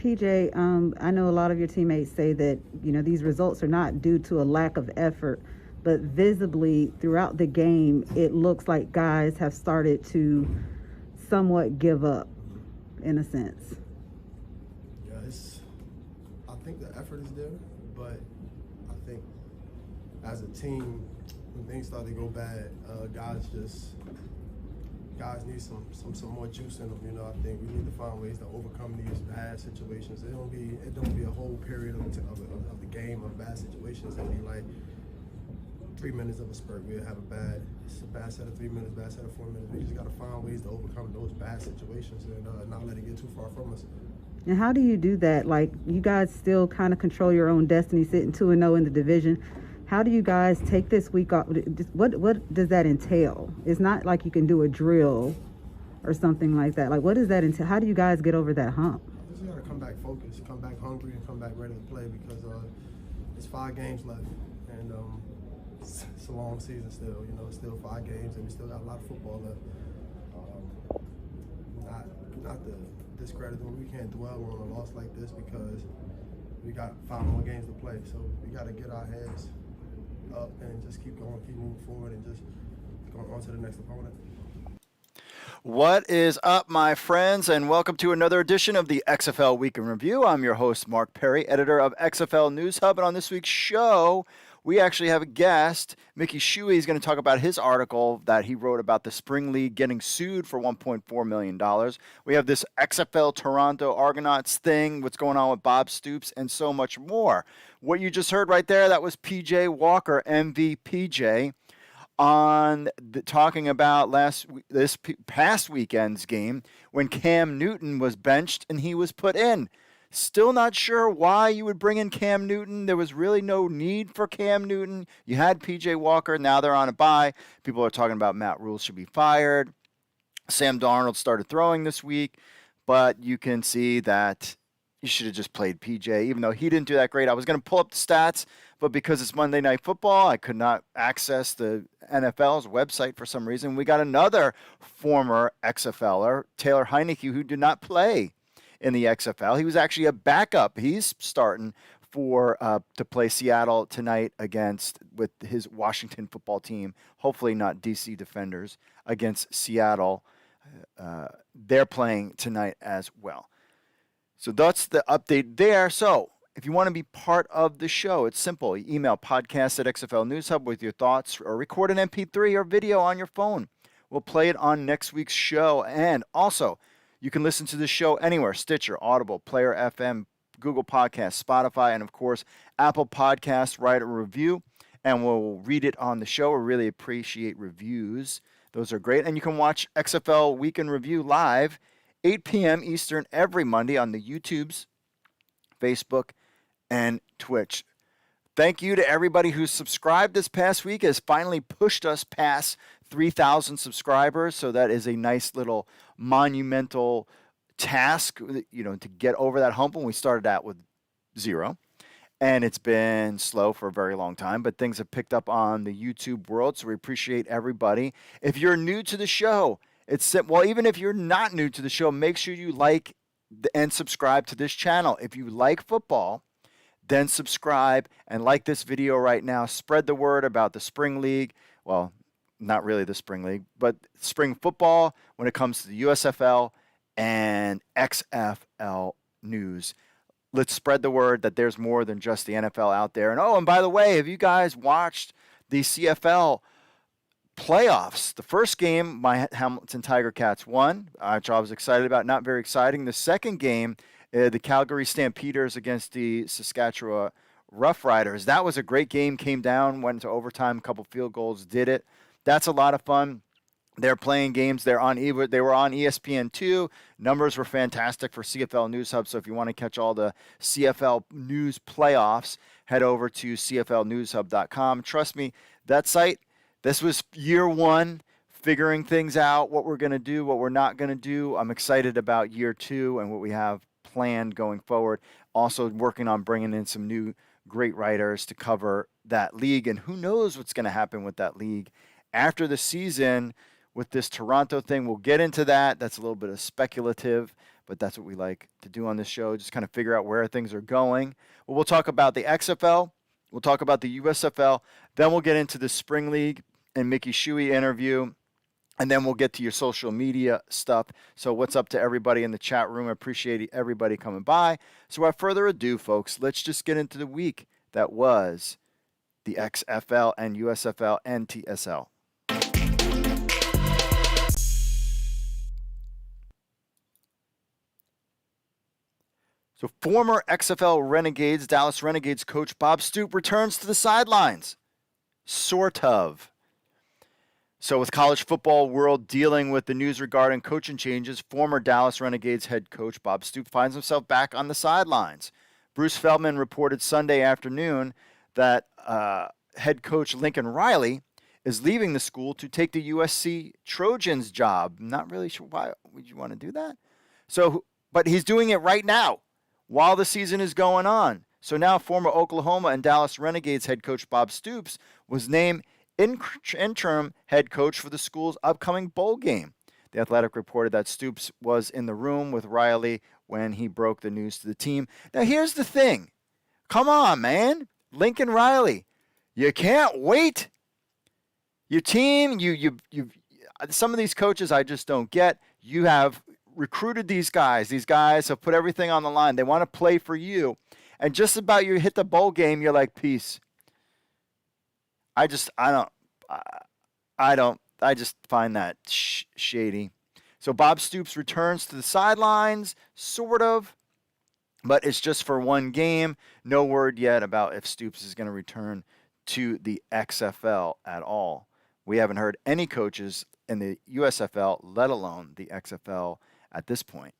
PJ, I know a lot of your teammates say that these results are not due to a lack of effort, but visibly throughout the game, it looks like guys have started to somewhat give up, in a sense. Yeah, I think the effort is there, but I think as a team, when things start to go bad, guys need some more juice in them. I think we need to find ways to overcome these bad situations. It don't be a whole period of the game of bad situations. It'll be like 3 minutes of a spurt. We'll have a bad set of 3 minutes, bad set of 4 minutes. We just got to find ways to overcome those bad situations and not let it get too far from us. And how do you do that? Like, you guys still kind of control your own destiny, sitting 2-0 in the division. How do you guys take this week off? What does that entail? It's not like you can do a drill or something like that. Like, what does that entail? How do you guys get over that hump? You just got to come back focused, come back hungry, and come back ready to play because it's 5 games left. And it's a long season still. It's still 5 games, and we still got a lot of football left. Not to discredit them. We can't dwell on a loss like this because we got 5 more games to play. So we got to get our heads up and just keep going, keep moving forward, and just go on to the next opponent. What is up, my friends, and welcome to another edition of the XFL Week in Review. I'm your host, Mark Perry, editor of XFL News Hub, and on this week's show, we actually have a guest. Mickey Shuey is going to talk about his article that he wrote about the Spring League getting sued for $1.4 million. We have this XFL Toronto Argonauts thing, what's going on with Bob Stoops, and so much more. What you just heard right there, that was PJ Walker, MVPJ, talking about this past weekend's game when Cam Newton was benched and he was put in. Still not sure why you would bring in Cam Newton. There was really no need for Cam Newton. You had PJ Walker. Now they're on a bye. People are talking about Matt Rule should be fired. Sam Darnold started throwing this week, but you can see that you should have just played PJ, even though he didn't do that great. I was going to pull up the stats, but because it's Monday Night Football, I could not access the NFL's website for some reason. We got another former XFLer, Taylor Heineke, who did not play in the XFL. He was actually a backup. He's starting to play Seattle tonight with his Washington football team. Hopefully not DC Defenders against Seattle. They're playing tonight as well. So that's the update there. So if you want to be part of the show, it's simple. You email podcast at XFL News Hub with your thoughts or record an MP3 or video on your phone. We'll play it on next week's show. And also, you can listen to the show anywhere: Stitcher, Audible, Player FM, Google Podcasts, Spotify, and of course, Apple Podcasts. Write a review, and we'll read it on the show. We really appreciate reviews. Those are great. And you can watch XFL Week in Review live, 8 p.m. Eastern every Monday on the YouTubes, Facebook, and Twitch. Thank you to everybody who subscribed this past week. Has finally pushed us past 3,000 subscribers. So that is a nice little monumental task, to get over that hump when we started out with 0. And it's been slow for a very long time, but things have picked up on the YouTube world. So we appreciate everybody. If you're new to the show, even if you're not new to the show, make sure you like and subscribe to this channel. If you like football, then subscribe and like this video right now. Spread the word about the Spring League. Well, not really the Spring League, but spring football when it comes to the USFL and XFL news. Let's spread the word that there's more than just the NFL out there. And by the way, have you guys watched the CFL playoffs? The first game, my Hamilton Tiger Cats won, which I was excited about. Not very exciting. The second game, the Calgary Stampeders against the Saskatchewan Roughriders. That was a great game. Came down, went into overtime, a couple field goals, did it. That's a lot of fun. They're playing games. They were on ESPN2. Numbers were fantastic for CFL News Hub. So if you want to catch all the CFL news playoffs, head over to cflnewshub.com. Trust me, that site, this was year 1, figuring things out, what we're going to do, what we're not going to do. I'm excited about year 2 and what we have planned going forward. Also working on bringing in some new great writers to cover that league. And who knows what's going to happen with that league after the season with this Toronto thing. We'll get into that. That's a little bit of speculative, but that's what we like to do on this show, just kind of figure out where things are going. Well, we'll talk about the XFL, we'll talk about the USFL, then we'll get into the Spring League and Mickey Shuey interview, and then we'll get to your social media stuff. So what's up to everybody in the chat room? I appreciate everybody coming by. So without further ado, folks, let's just get into the week that was the XFL and USFL and TSL. So former XFL Renegades, Dallas Renegades coach Bob Stoops returns to the sidelines. Sort of. So with college football world dealing with the news regarding coaching changes, former Dallas Renegades head coach Bob Stoops finds himself back on the sidelines. Bruce Feldman reported Sunday afternoon that head coach Lincoln Riley is leaving the school to take the USC Trojans job. Not really sure why would you want to do that. So, but he's doing it right now while the season is going on. So now former Oklahoma and Dallas Renegades head coach Bob Stoops was named interim head coach for the school's upcoming bowl game. The Athletic reported that Stoops was in the room with Riley when he broke the news to the team. Now here's the thing. Come on, man. Lincoln Riley. You can't wait. Your team, you some of these coaches I just don't get. You have recruited these guys. These guys have put everything on the line. They want to play for you. And just about you hit the bowl game, you're like, peace. I just find that shady. So Bob Stoops returns to the sidelines, sort of, but it's just for one game. No word yet about if Stoops is going to return to the XFL at all. We haven't heard any coaches in the USFL, let alone the XFL at this point.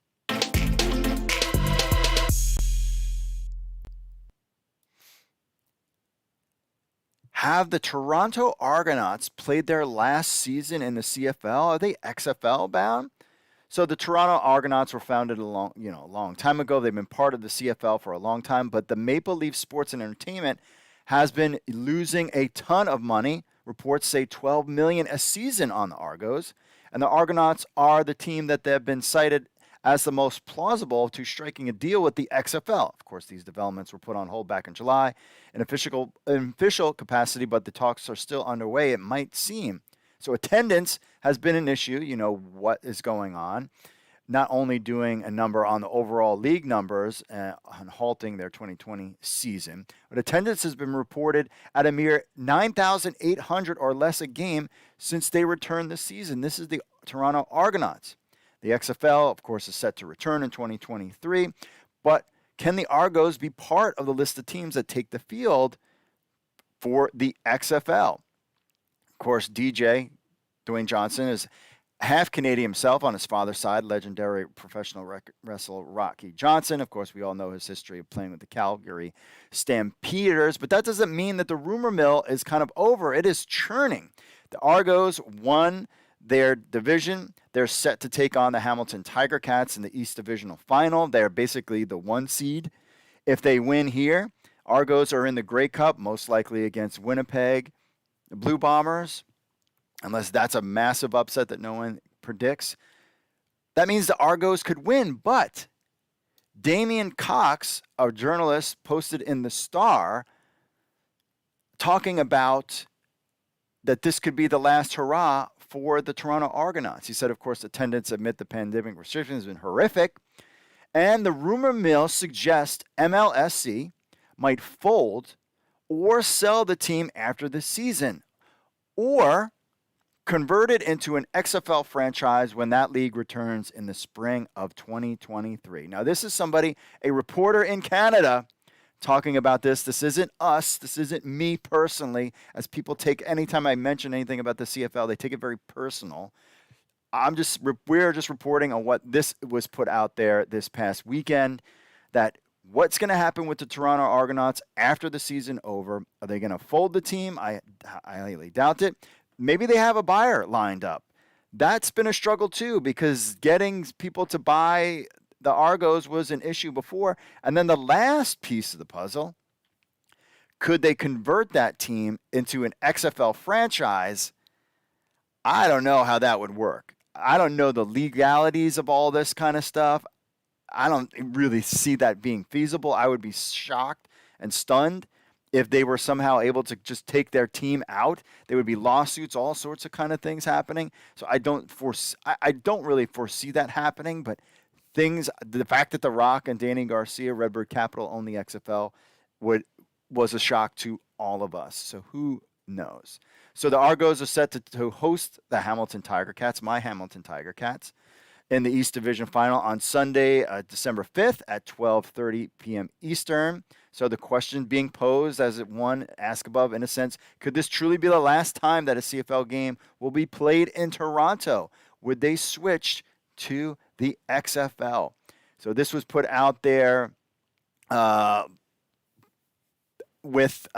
Have the Toronto Argonauts played their last season in the CFL? Are they XFL bound? So the Toronto Argonauts were founded a long time ago. They've been part of the CFL for a long time, but the Maple Leaf Sports and Entertainment has been losing a ton of money. Reports say $12 million a season on the Argos, and the Argonauts are the team that they've been cited as the most plausible to striking a deal with the XFL. Of course, these developments were put on hold back in July in official capacity, but the talks are still underway, it might seem. So attendance has been an issue. You know what is going on. Not only doing a number on the overall league numbers and halting their 2020 season, but attendance has been reported at a mere 9,800 or less a game since they returned this season. This is the Toronto Argonauts. The XFL, of course, is set to return in 2023, but can the Argos be part of the list of teams that take the field for the XFL? Of course, DJ, Dwayne Johnson, is half Canadian himself on his father's side, legendary professional wrestler Rocky Johnson. Of course, we all know his history of playing with the Calgary Stampeders, but that doesn't mean that the rumor mill is kind of over. It is churning. The Argos won their division. They're set to take on the Hamilton Tiger Cats in the East Divisional Final. They're basically the 1 seed. If they win here, Argos are in the Grey Cup, most likely against Winnipeg, the Blue Bombers, unless that's a massive upset that no one predicts. That means the Argos could win, but Damian Cox, a journalist, posted in the Star talking about that this could be the last hurrah for the Toronto Argonauts. He said, of course, attendance amid the pandemic restrictions has been horrific, and the rumor mill suggests MLSC might fold or sell the team after the season, or convert it into an XFL franchise when that league returns in the spring of 2023. Now, this is somebody, a reporter in Canada, talking about this. This isn't us. This isn't me personally, as people take, anytime I mention anything about the CFL, they take it very personal. We're just reporting on what this was put out there this past weekend, that what's going to happen with the Toronto Argonauts after the season over. Are they going to fold the team? I highly doubt it. Maybe they have a buyer lined up. That's been a struggle too, because getting people to buy the Argos was an issue before. And then the last piece of the puzzle, could they convert that team into an XFL franchise? I don't know how that would work. I don't know the legalities of all this kind of stuff. I don't really see that being feasible. I would be shocked and stunned if they were somehow able to just take their team out. There would be lawsuits, all sorts of kind of things happening. So I don't really foresee that happening. But the fact that The Rock and Danny Garcia, Redbird Capital, own the XFL, was a shock to all of us. So who knows? So the Argos are set to host the Hamilton Tiger Cats, my Hamilton Tiger Cats, in the East Division Final on Sunday, December 5th at 12:30 p.m. Eastern. So the question being posed, as it one asked above, in a sense, could this truly be the last time that a CFL game will be played in Toronto? Would they switch to the XFL? So this was put out there with,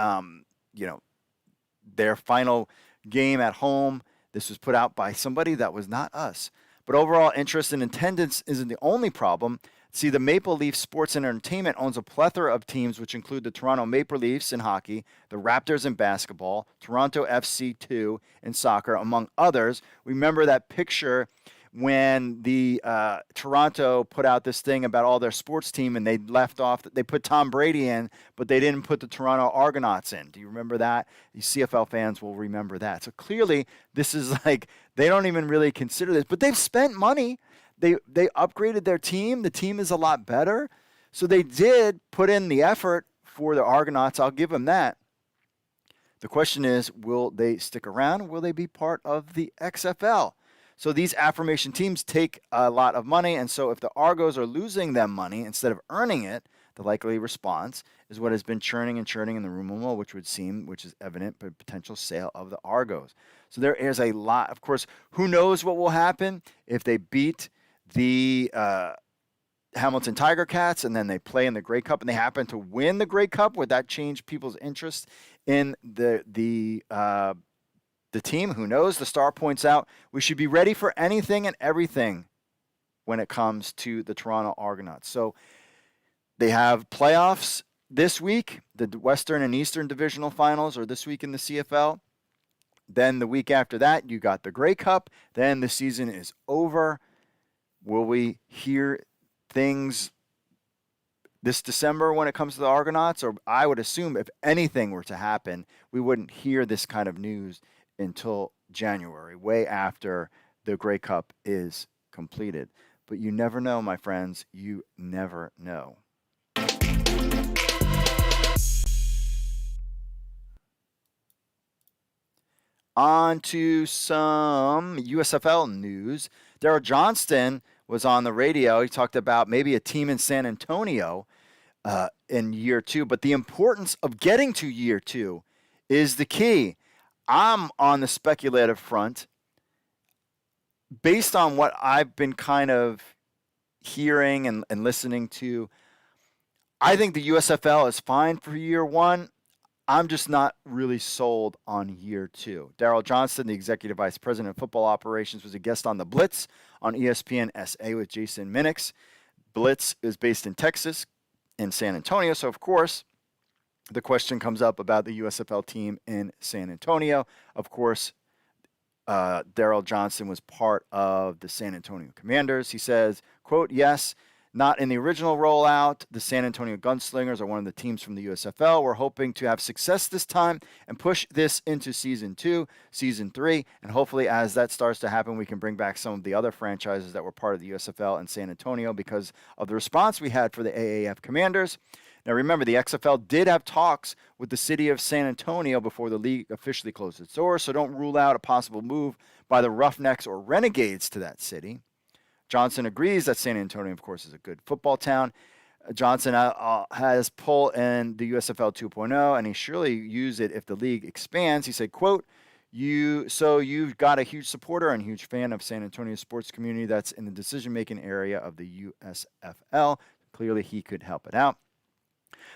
their final game at home. This was put out by somebody that was not us. But overall interest and attendance isn't the only problem. See, the Maple Leaf Sports and Entertainment owns a plethora of teams, which include the Toronto Maple Leafs in hockey, the Raptors in basketball, Toronto FC2 in soccer, among others. Remember that picture when the Toronto put out this thing about all their sports team, and they put Tom Brady in, but they didn't put the Toronto Argonauts in. Do you remember that? The CFL fans will remember that. So clearly, this is like, they don't even really consider this, but they've spent money. They upgraded their team. The team is a lot better. So they did put in the effort for the Argonauts. I'll give them that. The question is, will they stick around? Will they be part of the XFL? So these affirmation teams take a lot of money, and so if the Argos are losing them money instead of earning it, the likely response is what has been churning and churning in the rumor mill, which is evident, but potential sale of the Argos. So there is a lot. Of course, who knows what will happen if they beat the Hamilton Tiger Cats and then they play in the Grey Cup and they happen to win the Grey Cup? Would that change people's interest in the team? Who knows? The Star points out we should be ready for anything and everything when it comes to the Toronto Argonauts. So they have playoffs this week. The Western and Eastern Divisional Finals are this week in the CFL. Then the week after that, you got the Grey Cup. Then the season is over. Will we hear things this December when it comes to the Argonauts? Or I would assume if anything were to happen, we wouldn't hear this kind of news until January, way after the Grey Cup is completed. But you never know, my friends. You never know. On to some USFL news. Daryl Johnston was on the radio. He talked about maybe a team in San Antonio in year two. But the importance of getting to year two is the key. I'm on the speculative front. Based on what I've been kind of hearing and listening to, I think the USFL is fine for year one. I'm just not really sold on year two. Daryl Johnston, the Executive Vice President of Football Operations, was a guest on The Blitz on ESPN SA with Jason Minix. Blitz is based in Texas, in San Antonio. So, of course, the question comes up about the USFL team in San Antonio. Of course, Daryl Johnston was part of the San Antonio Commanders. He says, quote, yes, not in the original rollout. The San Antonio Gunslingers are one of the teams from the USFL. We're hoping to have success this time and push this into season 2, season 3, and hopefully as that starts to happen, we can bring back some of the other franchises that were part of the USFL in San Antonio because of the response we had for the AAF Commanders. Now remember, the XFL did have talks with the city of San Antonio before the league officially closed its doors, so don't rule out a possible move by the Roughnecks or Renegades to that city. Johnson agrees that San Antonio, of course, is a good football town. Johnson has pull in the USFL 2.0, and he surely use it if the league expands. He said, quote, you've got a huge supporter and huge fan of San Antonio sports community that's in the decision-making area of the USFL. Clearly, he could help it out.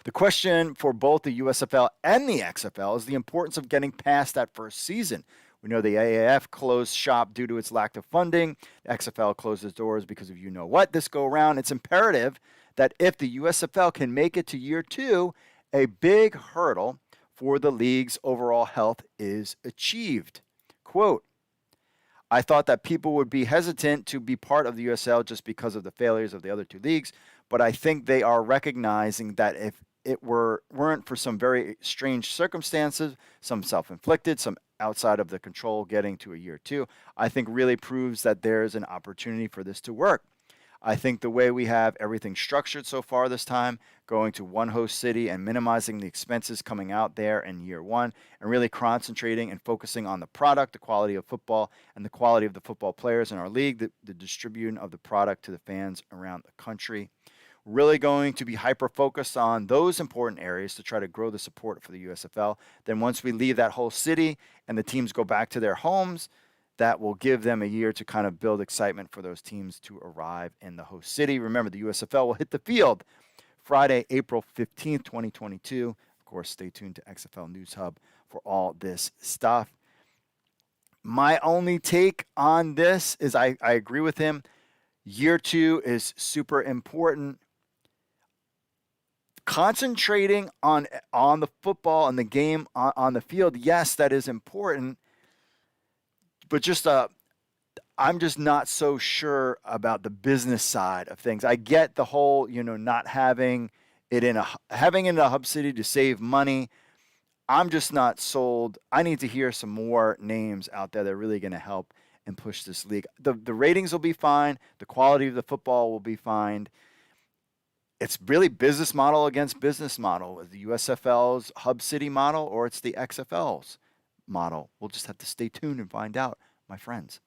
The question for both the USFL and the XFL is the importance of getting past that first season. We know the AAF closed shop due to its lack of funding. The XFL closed its doors because of you-know-what this go-around. It's imperative that if the USFL can make it to year 2, a big hurdle for the league's overall health is achieved. Quote, I thought that people would be hesitant to be part of the USL just because of the failures of the other two leagues, but I think they are recognizing that if it weren't for some very strange circumstances, some self-inflicted, some outside of the control getting to a year two, I think really proves that there's an opportunity for this to work. I think the way we have everything structured so far this time, going to one host city and minimizing the expenses coming out there in year one, and really concentrating and focusing on the product, the quality of football, and the quality of the football players in our league, the distribution of the product to the fans around the country. Really going to be hyper-focused on those important areas to try to grow the support for the USFL. Then once we leave that whole city and the teams go back to their homes, that will give them a year to kind of build excitement for those teams to arrive in the host city. Remember, the USFL will hit the field Friday, April 15th, 2022. Of course, stay tuned to XFL News Hub for all this stuff. My only take on this is I agree with him. Year two is super important. Concentrating on the football and the game on the field, yes, that is important. But just I'm just not so sure about the business side of things. I get the whole, not having it in a hub city to save money. I'm just not sold. I need to hear some more names out there that are really going to help and push this league. The ratings will be fine. The quality of the football will be fine. It's really business model against business model. The USFL's hub city model or it's the XFL's model. We'll just have to stay tuned and find out, my friends.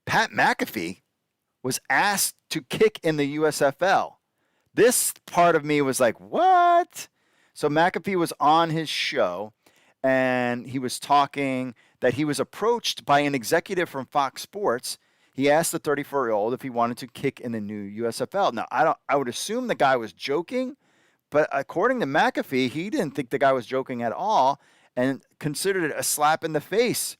Pat McAfee was asked to kick in the USFL. This part of me was like, what? So McAfee was on his show and he was talking that he was approached by an executive from Fox Sports. He asked the 34-year-old if he wanted to kick in the new USFL. Now, I would assume the guy was joking, but according to McAfee, he didn't think the guy was joking at all and considered it a slap in the face,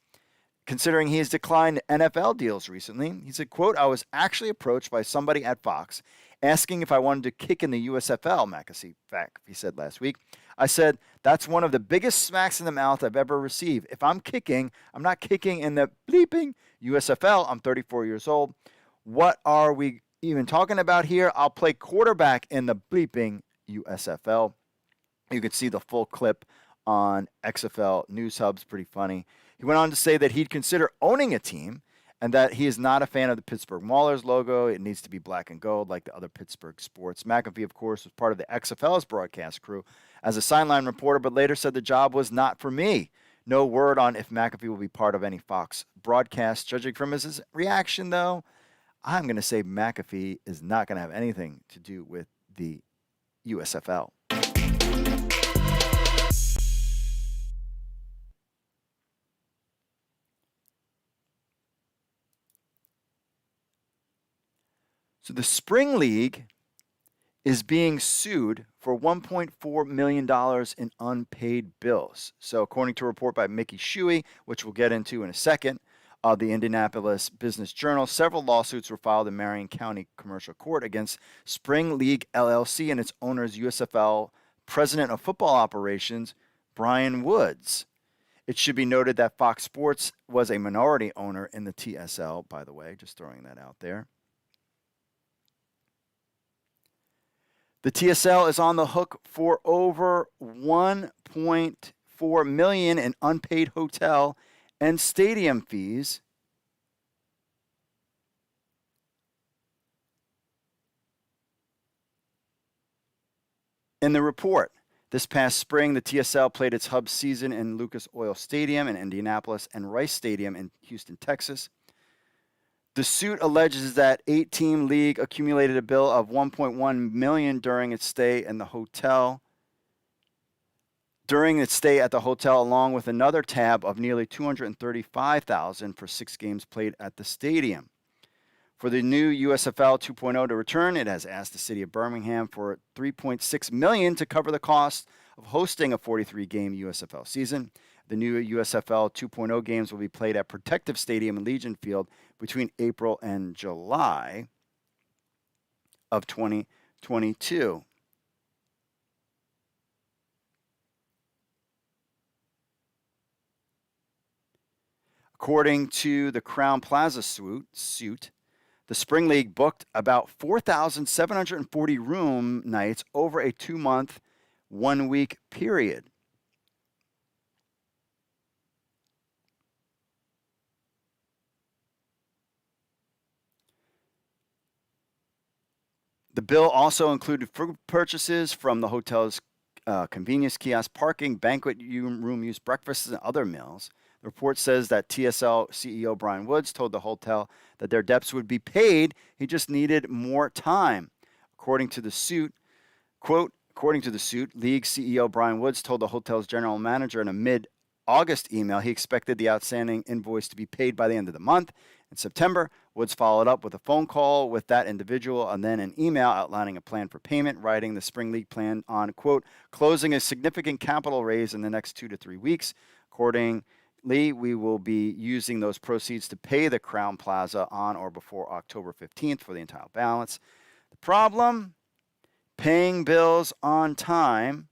considering he has declined NFL deals recently. He said, quote, "I was actually approached by somebody at Fox asking if I wanted to kick in the USFL," McAfee said last week. "I said, that's one of the biggest smacks in the mouth I've ever received. If I'm kicking, I'm not kicking in the bleeping USFL. I'm 34 years old. What are we even talking about here? I'll play quarterback in the bleeping USFL." You can see the full clip on XFL News Hub. It's pretty funny. He went on to say that he'd consider owning a team and that he is not a fan of the Pittsburgh Maulers logo. It needs to be black and gold like the other Pittsburgh sports. McAfee, of course, was part of the XFL's broadcast crew as a sideline reporter, but later said the job was not for me. No word on if McAfee will be part of any Fox broadcast. Judging from his reaction, though, I'm going to say McAfee is not going to have anything to do with the USFL. So the Spring League is being sued for $1.4 million in unpaid bills. So according to a report by Mickey Shuey, which we'll get into in a second, of the Indianapolis Business Journal, several lawsuits were filed in Marion County Commercial Court against Spring League LLC and its owners, USFL President of Football Operations, Brian Woods. It should be noted that Fox Sports was a minority owner in the TSL, by the way, just throwing that out there. The TSL is on the hook for over $1.4 million in unpaid hotel and stadium fees. In the report, this past spring, the TSL played its hub season in Lucas Oil Stadium in Indianapolis and Rice Stadium in Houston, Texas. The suit alleges that 8-team league accumulated a bill of $1.1 million during its stay in the hotel. During its stay at the hotel, along with another tab of nearly $235,000 for 6 games played at the stadium. For the new USFL 2.0 to return, it has asked the city of Birmingham for $3.6 million to cover the cost of hosting a 43-game USFL season. The new USFL 2.0 games will be played at Protective Stadium and Legion Field between April and July of 2022. According to the Crown Plaza suit, the Spring League booked about 4,740 room nights over a 2-month, 1-week period. The bill also included food purchases from the hotel's convenience kiosk, parking, banquet room use, breakfasts, and other meals. The report says that TSL CEO Brian Woods told the hotel that their debts would be paid. He just needed more time. According to the suit, League CEO Brian Woods told the hotel's general manager in a mid-August email he expected the outstanding invoice to be paid by the end of the month. In September, Woods followed up with a phone call with that individual and then an email outlining a plan for payment, writing the Spring League plan on, quote, closing a significant capital raise in the next 2 to 3 weeks. Accordingly, we will be using those proceeds to pay the Crown Plaza on or before October 15th for the entire balance. The problem? Paying bills on time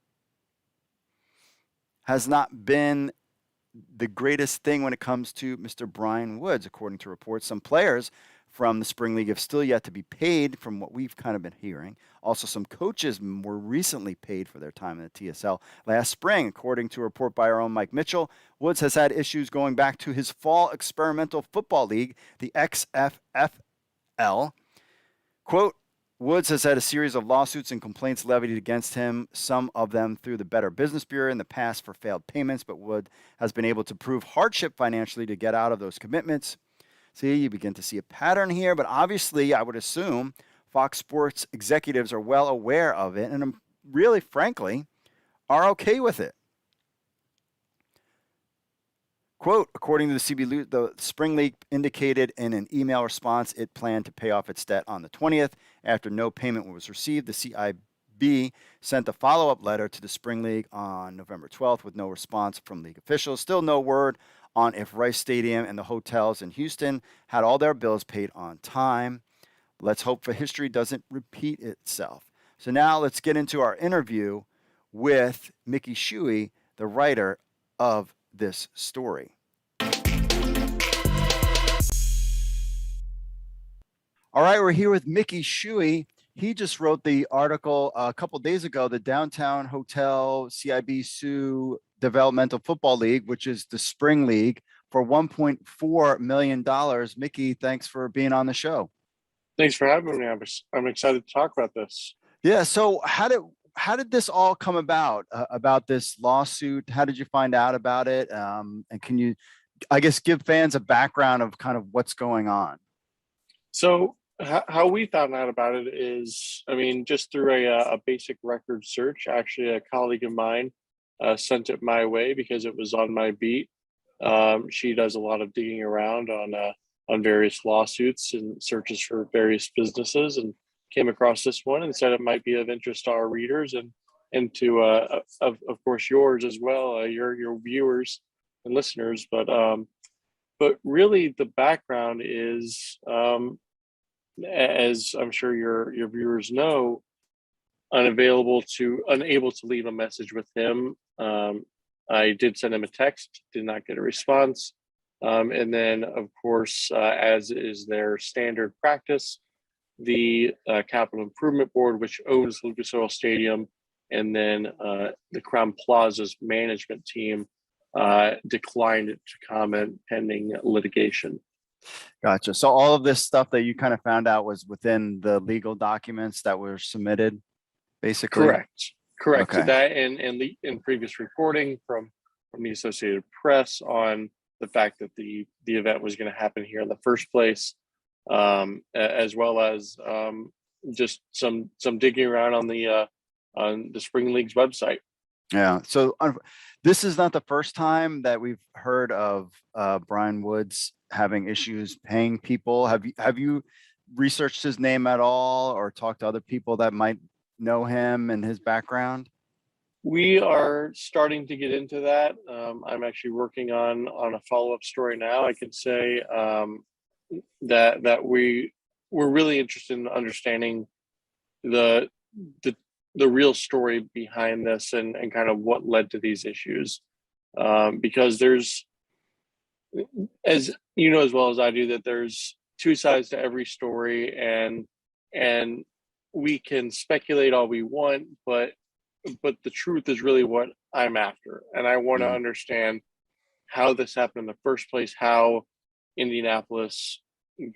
has not been the greatest thing when it comes to Mr. Brian Woods. According to reports, some players from the Spring League have still yet to be paid from what we've kind of been hearing. Also, some coaches were recently paid for their time in the TSL last spring. According to a report by our own Mike Mitchell, Woods has had issues going back to his fall experimental football league, the XFL. Quote, Woods has had a series of lawsuits and complaints levied against him, some of them through the Better Business Bureau in the past for failed payments, but Wood has been able to prove hardship financially to get out of those commitments. See, you begin to see a pattern here, but obviously I would assume Fox Sports executives are well aware of it and really, frankly, are okay with it. Quote, according to the CB, the Spring League indicated in an email response it planned to pay off its debt on the 20th. After no payment was received, the CIB sent a follow-up letter to the Spring League on November 12th with no response from league officials. Still no word on if Rice Stadium and the hotels in Houston had all their bills paid on time. Let's hope for history doesn't repeat itself. So now let's get into our interview with Mickey Shuey, the writer of this story. All right, we're here with Mickey Shuey. He just wrote the article a couple days ago, the Downtown Hotel CIB Sue Developmental Football League, which is the Spring League, for $1.4 million. Mickey, thanks for being on the show. Thanks for having me. I'm excited to talk about this. Yeah, so how did this all come about this lawsuit? How did you find out about it? And can you, I guess, give fans a background of kind of what's going on? So how we found out about it is, I mean, just through a basic record search. Actually, a colleague of mine sent it my way because it was on my beat. She does a lot of digging around on various lawsuits and searches for various businesses, and came across this one and said it might be of interest to our readers and to of course yours as well, your viewers and listeners. But really the background is, as I'm sure your viewers know, unable to leave a message with him. I did send him a text, did not get a response. And then, of course, as is their standard practice, the Capital Improvement Board, which owns Lucas Oil Stadium, and then the Crown Plaza's management team declined to comment pending litigation. Gotcha. So all of this stuff that you kind of found out was within the legal documents that were submitted, basically? Correct. Okay. That and in previous reporting from the Associated Press on the fact that the event was going to happen here in the first place, as well as just some digging around on the Spring League's website. Yeah. So this is not the first time that we've heard of Brian Woods having issues paying people. Have you researched his name at all, or talked to other people that might know him and his background? We are starting to get into that. I'm actually working on a follow-up story now. I can say that we're really interested in understanding the real story behind this and kind of what led to these issues, because as you know as well as I do, that there's two sides to every story, and we can speculate all we want, but the truth is really what I'm after, and I want to Mm. understand how this happened in the first place, how Indianapolis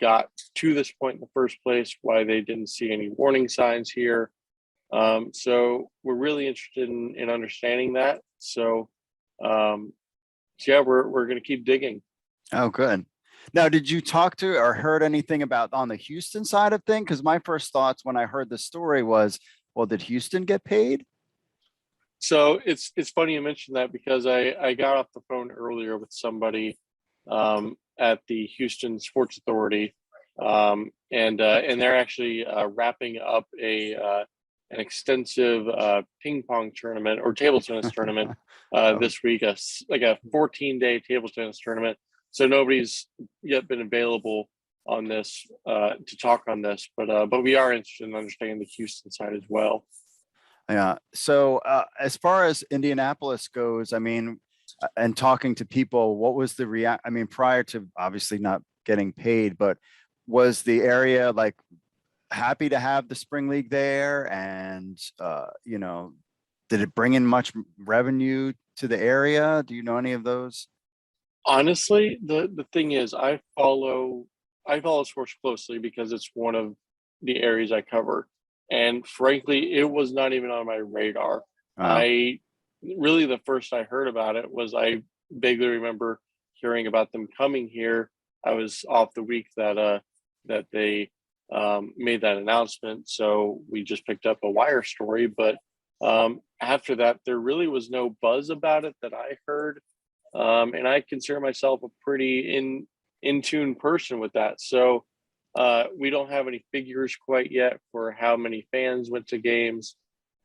got to this point in the first place, why they didn't see any warning signs here. So we're really interested in understanding that. So yeah, we're going to keep digging. Oh, good. Now, did you talk to or heard anything about on the Houston side of things? Because my first thoughts when I heard the story was, well, did Houston get paid? So it's funny you mentioned that, because I got off the phone earlier with somebody at the Houston Sports Authority, and they're actually wrapping up an extensive ping pong tournament or table tennis tournament this week, like a 14-day table tennis tournament. So nobody's yet been available on this to talk on this, but we are interested in understanding the Houston side as well. Yeah. So as far as Indianapolis goes, I mean, and talking to people, what was the react? I mean, prior to obviously not getting paid, but was the area like happy to have the spring league there? And you know, did it bring in much revenue to the area? Do you know any of those? Honestly, the thing is, I follow sports closely because it's one of the areas I cover, and frankly, it was not even on my radar. Wow. I really, the first I heard about it was, I vaguely remember hearing about them coming here. I was off the week that they made that announcement, so we just picked up a wire story. But after that, there really was no buzz about it that I heard. And I consider myself a pretty in tune person with that. So we don't have any figures quite yet for how many fans went to games,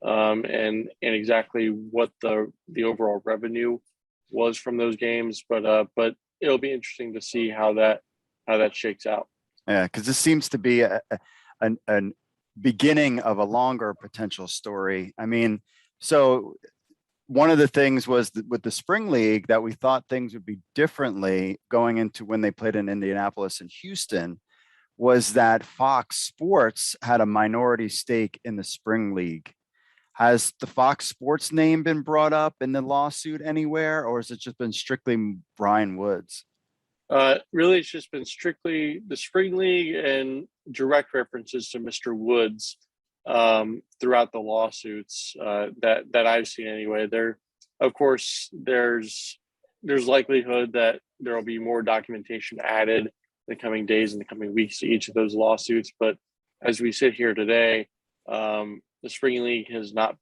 and exactly what the overall revenue was from those games. But it'll be interesting to see how that shakes out. Yeah, because this seems to be a beginning of a longer potential story. I mean, so one of the things was with the spring league that we thought things would be differently going into when they played in Indianapolis and Houston was that Fox Sports had a minority stake in the spring league. Has the Fox Sports name been brought up in the lawsuit anywhere, or has it just been strictly Brian Woods? Really, it's just been strictly the spring league and direct references to Mr. Woods throughout the lawsuits that I've seen anyway. There, of course, there's likelihood that there will be more documentation added in the coming days and the coming weeks to each of those lawsuits. But as we sit here today, the spring league has not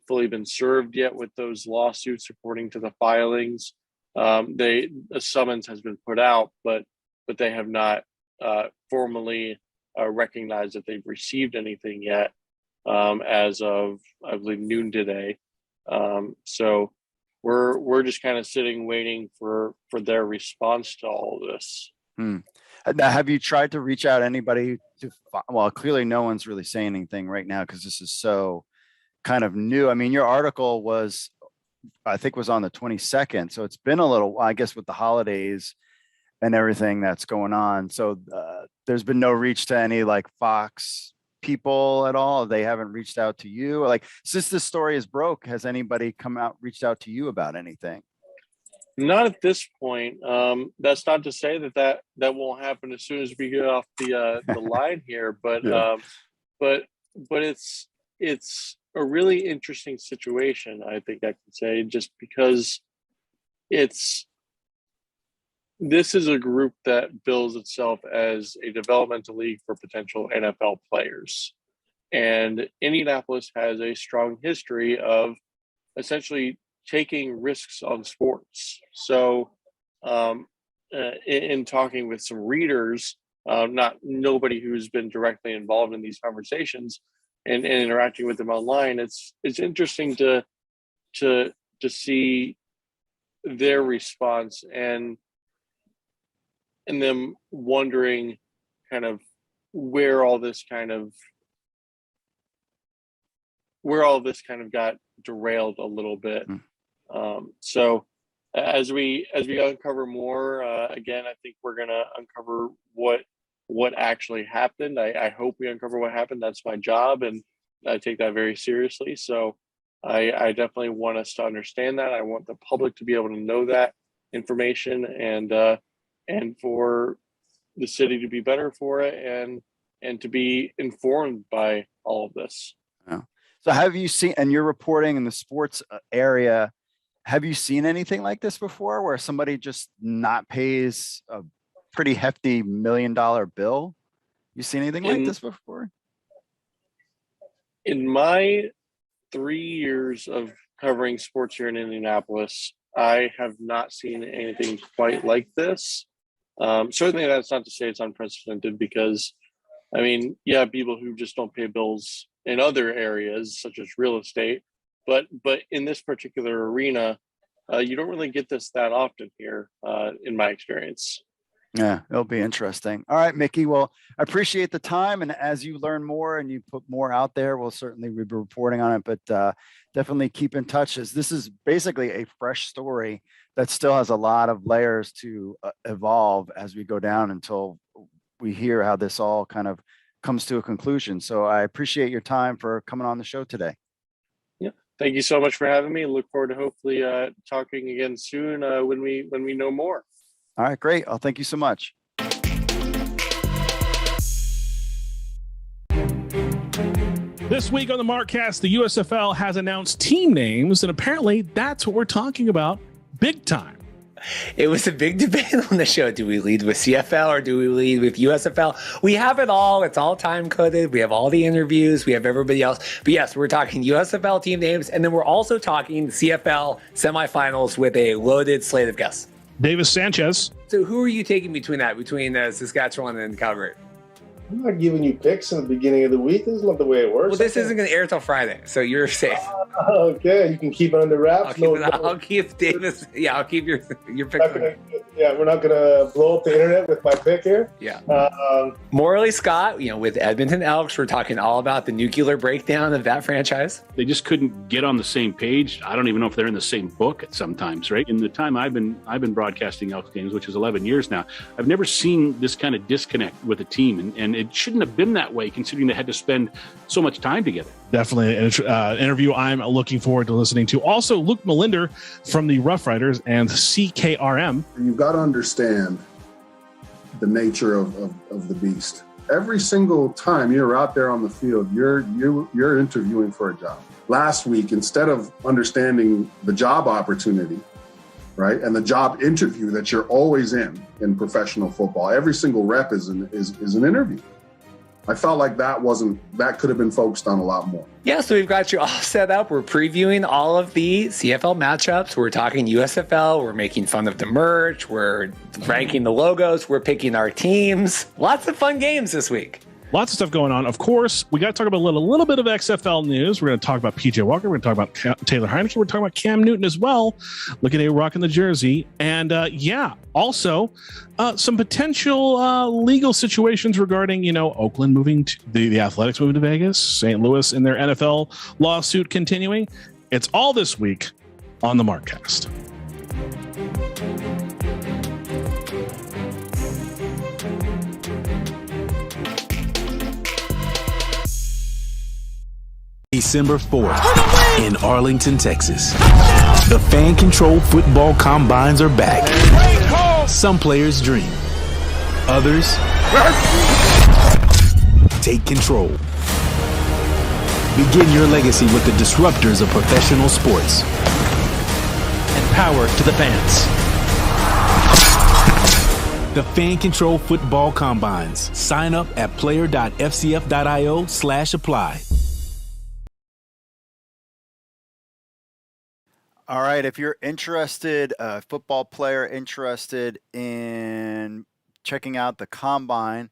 fully been served yet with those lawsuits, according to the filings. A summons has been put out, but they have not formally recognized that they've received anything yet, as of, I believe, noon today. So we're just kind of sitting waiting for their response to all of this. Now, have you tried to reach out anybody to? Well, clearly no one's really saying anything right now because this is so kind of new. I mean, your article was, I think, was on the 22nd, so it's been a little, I guess, with the holidays and everything that's going on. So there's been no reach to any like Fox people at all. They haven't reached out to you. Like, since this story is broke, has anybody reached out to you about anything? Not at this point. That's not to say that won't happen as soon as we get off the line here. But Yeah. but it's a really interesting situation, I think I could say, just because this is a group that bills itself as a developmental league for potential NFL players. And Indianapolis has a strong history of essentially taking risks on sports. So in talking with some readers, not nobody who's been directly involved in these conversations, and interacting with them online, it's interesting to see their response, and them wondering kind of where all this kind of got derailed a little bit. So as we uncover more, again, I think we're gonna uncover what actually happened. I hope we uncover what happened. That's my job, and I take that very seriously. So I definitely want us to understand that. I want the public to be able to know that information, and for the city to be better for it, and to be informed by all of this. Yeah. So have you seen, and you're reporting in the sports area, have you seen anything like this before where somebody just not pays a pretty hefty $1 million bill? You seen anything like this before? In my 3 years of covering sports here in Indianapolis, I have not seen anything quite like this. Certainly that's not to say it's unprecedented, because I mean, yeah, people who just don't pay bills in other areas such as real estate, but in this particular arena, you don't really get this that often here, in my experience. Yeah, it'll be interesting. All right, Mickey. Well, I appreciate the time. And as you learn more and you put more out there, we'll certainly be reporting on it. But definitely keep in touch, as this is basically a fresh story that still has a lot of layers to evolve as we go down until we hear how this all kind of comes to a conclusion. So I appreciate your time for coming on the show today. Yeah, thank you so much for having me. Look forward to hopefully talking again soon when we know more. All right, great. Well, thank you so much. This week on the Markcast, the USFL has announced team names, and apparently that's what we're talking about big time. It was a big debate on the show. Do we lead with CFL or do we lead with USFL? We have it all. It's all time coded. We have all the interviews. We have everybody else. But yes, we're talking USFL team names, and then we're also talking CFL semifinals with a loaded slate of guests. Davis Sanchez. So who are you taking between Saskatchewan and Calgary? I'm not giving you picks in the beginning of the week. This is not the way it works. Well, this isn't going to air till Friday, so you're safe. Okay, you can keep it under wraps. I'll keep Davis. Yeah, I'll keep your pick. We're not going to blow up the internet with my pick here. Yeah. Morley Scott, with Edmonton Elks, we're talking all about the nuclear breakdown of that franchise. They just couldn't get on the same page. I don't even know if they're in the same book at sometimes, right? In the time I've been broadcasting Elks games, which is 11 years now, I've never seen this kind of disconnect with a team, and it shouldn't have been that way considering they had to spend so much time together. Definitely an interview I'm looking forward to listening to. Also, Luke Melinder from the Rough Riders and CKRM. You've got to understand the nature of the beast. Every single time you're out there on the field, you're interviewing for a job. Last week, instead of understanding the job opportunity, right, and the job interview that you're always in professional football, every single rep is an interview. I felt like that could have been focused on a lot more. Yeah, so we've got you all set up. We're previewing all of the CFL matchups. We're talking USFL. We're making fun of the merch. We're ranking the logos. We're picking our teams. Lots of fun games this week. Lots of stuff going on. Of course, we got to talk about a little bit of XFL news. We're going to talk about PJ Walker. We're going to talk about Taylor Heineke. We're talking about Cam Newton as well. Look at A rocking the jersey. And also some potential legal situations regarding, Oakland moving to the Athletics moving to Vegas, St. Louis in their NFL lawsuit continuing. It's all this week on the Markcast. December 4th in Arlington, Texas. The fan-controlled football combines are back. Some players dream. Others take control. Begin your legacy with the disruptors of professional sports. And power to the fans. The fan-controlled football combines. Sign up at player.fcf.io/apply. All right, if you're interested, a football player interested in checking out the Combine,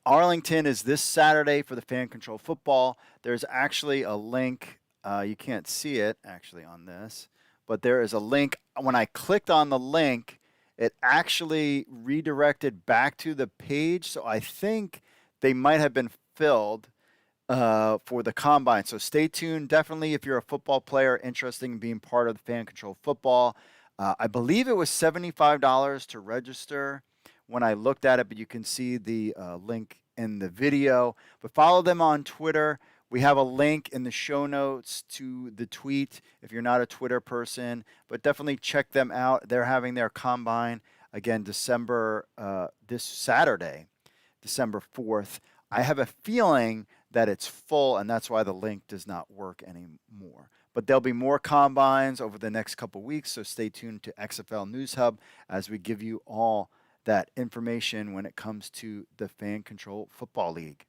Arlington is this Saturday for the Fan Control Football. There's actually a link. You can't see it actually on this, but there is a link. When I clicked on the link, it actually redirected back to the page. So I think they might have been filled for the Combine. So stay tuned. Definitely, if you're a football player interested in being part of the Fan Control Football, I believe it was $75 to register when I looked at it, but you can see the link in the video. But follow them on Twitter. We have a link in the show notes to the tweet if you're not a Twitter person, but definitely check them out. They're having their combine again this Saturday, December 4th. I have a feeling that it's full, and that's why the link does not work anymore. But there'll be more combines over the next couple weeks, so stay tuned to XFL News Hub as we give you all that information when it comes to the Fan Control Football League.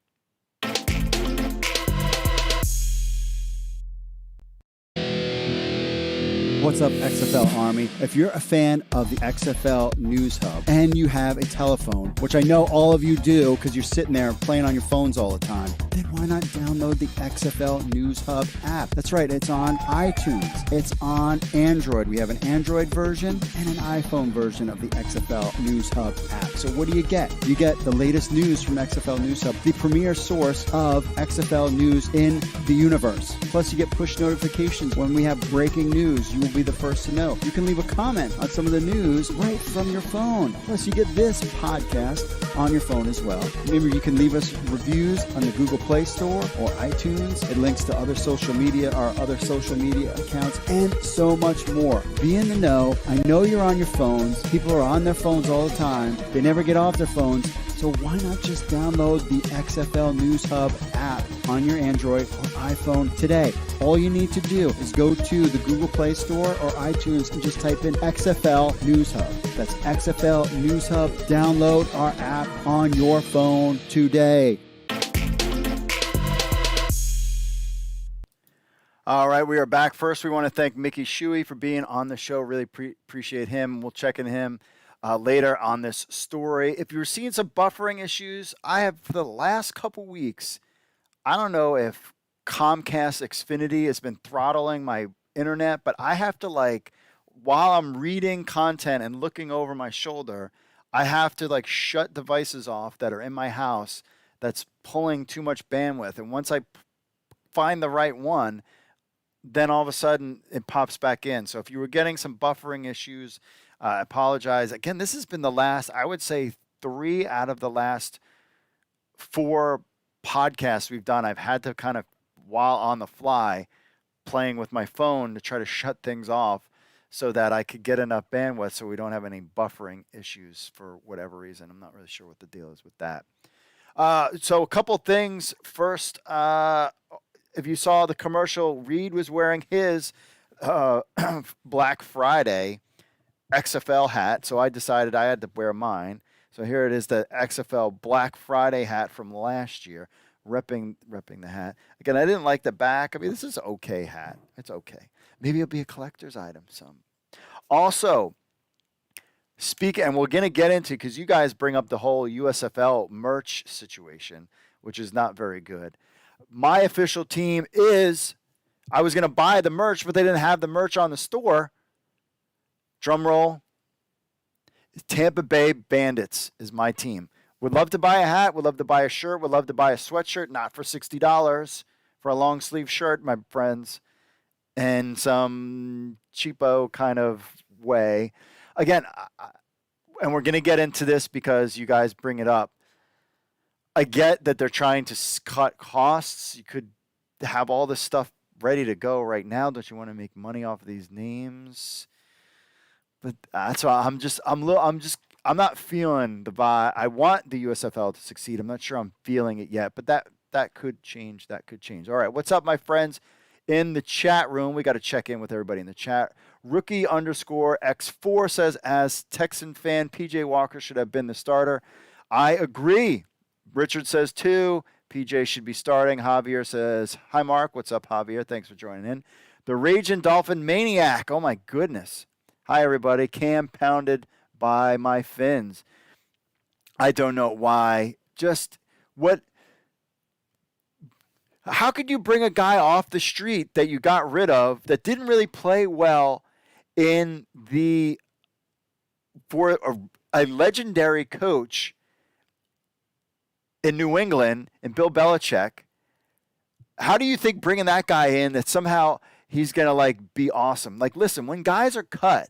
What's up, XFL Army? If you're a fan of the XFL News Hub and you have a telephone, which I know all of you do because you're sitting there playing on your phones all the time, then why not download the XFL News Hub app? That's right, it's on iTunes. It's on Android. We have an Android version and an iPhone version of the XFL News Hub app. So what do you get? You get the latest news from XFL News Hub, the premier source of XFL news in the universe. Plus, you get push notifications when we have breaking news. You will be the first to know. You can leave a comment on some of the news right from your phone. Plus, you get this podcast on your phone as well. Remember, you can leave us reviews on the Google Play Store or iTunes. It links to other social media, our other social media accounts, and so much more. Be in the know. I know you're on your phones. People are on their phones all the time. They never get off their phones. So why not just download the XFL News Hub app on your Android or iPhone today? All you need to do is go to the Google Play Store or iTunes and just type in XFL News Hub. That's XFL News Hub. Download our app on your phone today. All right, we are back. First, we want to thank Mickey Shuey for being on the show. Really appreciate him. We'll check in him later on this story. If you're seeing some buffering issues, I have for the last couple weeks, I don't know if Comcast Xfinity has been throttling my internet, but I have to while I'm reading content and looking over my shoulder, I have to shut devices off that are in my house that's pulling too much bandwidth. And once I find the right one, then all of a sudden it pops back in. So if you were getting some buffering issues, I apologize. Again, this has been the last, I would say 3 out of the last 4 podcasts we've done. I've had to kind of, while on the fly, playing with my phone to try to shut things off so that I could get enough bandwidth so we don't have any buffering issues for whatever reason. I'm not really sure what the deal is with that. So a couple things. First, if you saw the commercial, Reed was wearing his Black Friday XFL hat, so I decided I had to wear mine. So here it is, the XFL Black Friday hat from last year, repping the hat. Again, I didn't like the back. I mean, this is an okay hat. It's okay. Maybe it'll be a collector's item. Also, and we're going to get into, because you guys bring up the whole USFL merch situation, which is not very good. My official team I was going to buy the merch, but they didn't have the merch on the store. Drum roll. Tampa Bay Bandits is my team. Would love to buy a hat. Would love to buy a shirt. Would love to buy a sweatshirt. Not for $60 for a long sleeve shirt, my friends. And some cheapo kind of way. Again, and we're going to get into this because you guys bring it up. I get that they're trying to cut costs. You could have all this stuff ready to go right now. Don't you want to make money off of these names? But that's why I'm not feeling the vibe. I want the USFL to succeed. I'm not sure I'm feeling it yet, but that could change. That could change. All right, what's up, my friends in the chat room? We got to check in with everybody in the chat. Rookie_X4 says, as Texan fan, PJ Walker should have been the starter. I agree. Richard says too. PJ should be starting. Javier says, hi, Mark. What's up, Javier? Thanks for joining in. The Raging Dolphin Maniac. Oh, my goodness. Hi, everybody. Cam pounded by my fins. I don't know why. Just what? How could you bring a guy off the street that you got rid of that didn't really play well for a legendary coach in New England and Bill Belichick? How do you think bringing that guy in that somehow he's going to be awesome? Listen, when guys are cut,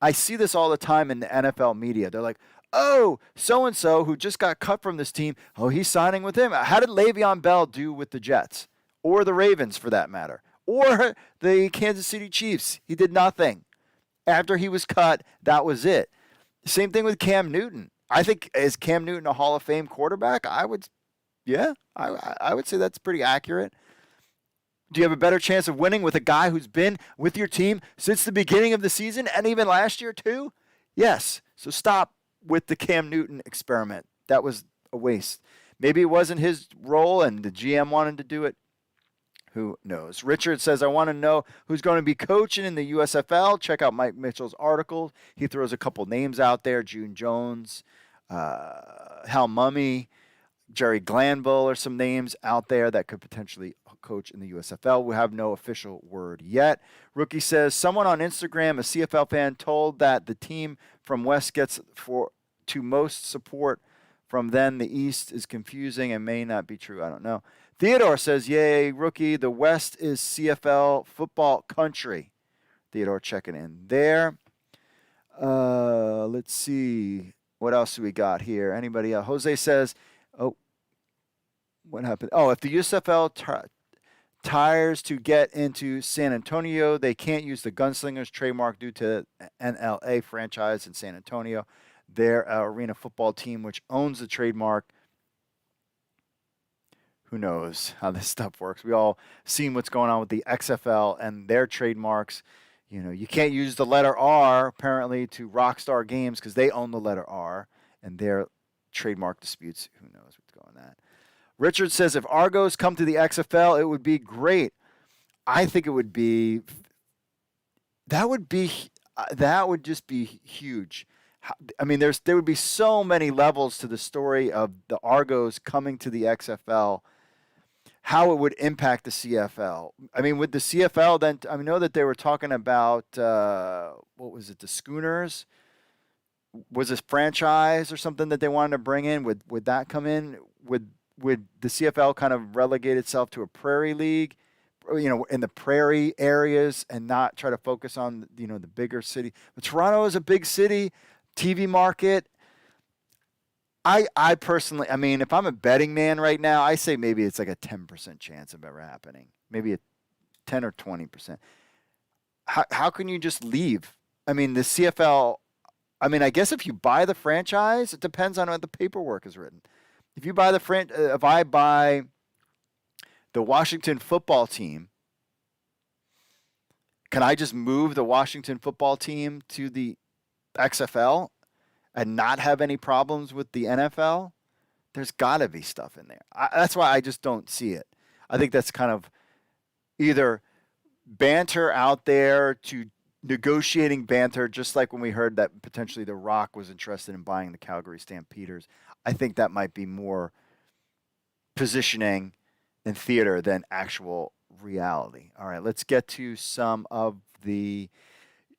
I see this all the time in the NFL media. They're like, oh, so-and-so who just got cut from this team, oh, he's signing with him. How did Le'Veon Bell do with the Jets? Or the Ravens, for that matter? Or the Kansas City Chiefs? He did nothing. After he was cut, that was it. Same thing with Cam Newton. I think, is Cam Newton a Hall of Fame quarterback? I would say that's pretty accurate. Do you have a better chance of winning with a guy who's been with your team since the beginning of the season and even last year too? Yes. So stop with the Cam Newton experiment. That was a waste. Maybe it wasn't his role and the GM wanted to do it. Who knows? Richard says, I want to know who's going to be coaching in the USFL. Check out Mike Mitchell's article. He throws a couple names out there. June Jones, Hal Mummy, Jerry Glanville are some names out there that could potentially coach in the USFL. We have no official word yet. Rookie says, someone on Instagram, a CFL fan, told that the team from West gets to most support from then. The East is confusing and may not be true. I don't know. Theodore says, yay, Rookie, the West is CFL football country. Theodore checking in there. Let's see. What else do we got here? Anybody else? Jose says, oh, what happened? Oh, if the USFL tires to get into San Antonio, they can't use the Gunslingers trademark due to NLA franchise in San Antonio. Their arena football team, which owns the trademark. Who knows how this stuff works? We all seen what's going on with the XFL and their trademarks. You know, you can't use the letter R, apparently, to Rockstar Games because they own the letter R and their trademark disputes. Who knows what's going on that? Richard says, if Argos come to the XFL, it would be great. I think it would be – that would just be huge. I mean, there would be so many levels to the story of the Argos coming to the XFL, how it would impact the CFL. I mean, with the CFL, then I know that they were talking about, what was it, the Schooners? Was this franchise or something that they wanted to bring in? Would that come in? Would the CFL kind of relegate itself to a prairie league, you know, in the prairie areas and not try to focus on, you know, the bigger city? But Toronto is a big city, TV market. I personally, I mean, if I'm a betting man right now, I say maybe it's like a 10% chance of ever happening. Maybe a 10 or 20%. How can you just leave? I mean, the CFL, I mean, I guess if you buy the franchise, it depends on what the paperwork is written. If you buy if I buy the Washington football team, can I just move the Washington football team to the XFL and not have any problems with the NFL? There's got to be stuff in there. That's why I just don't see it. I think that's kind of either banter out there to negotiating banter, just like when we heard that potentially The Rock was interested in buying the Calgary Stampeders. I think that might be more positioning and theater than actual reality. All right, let's get to some of the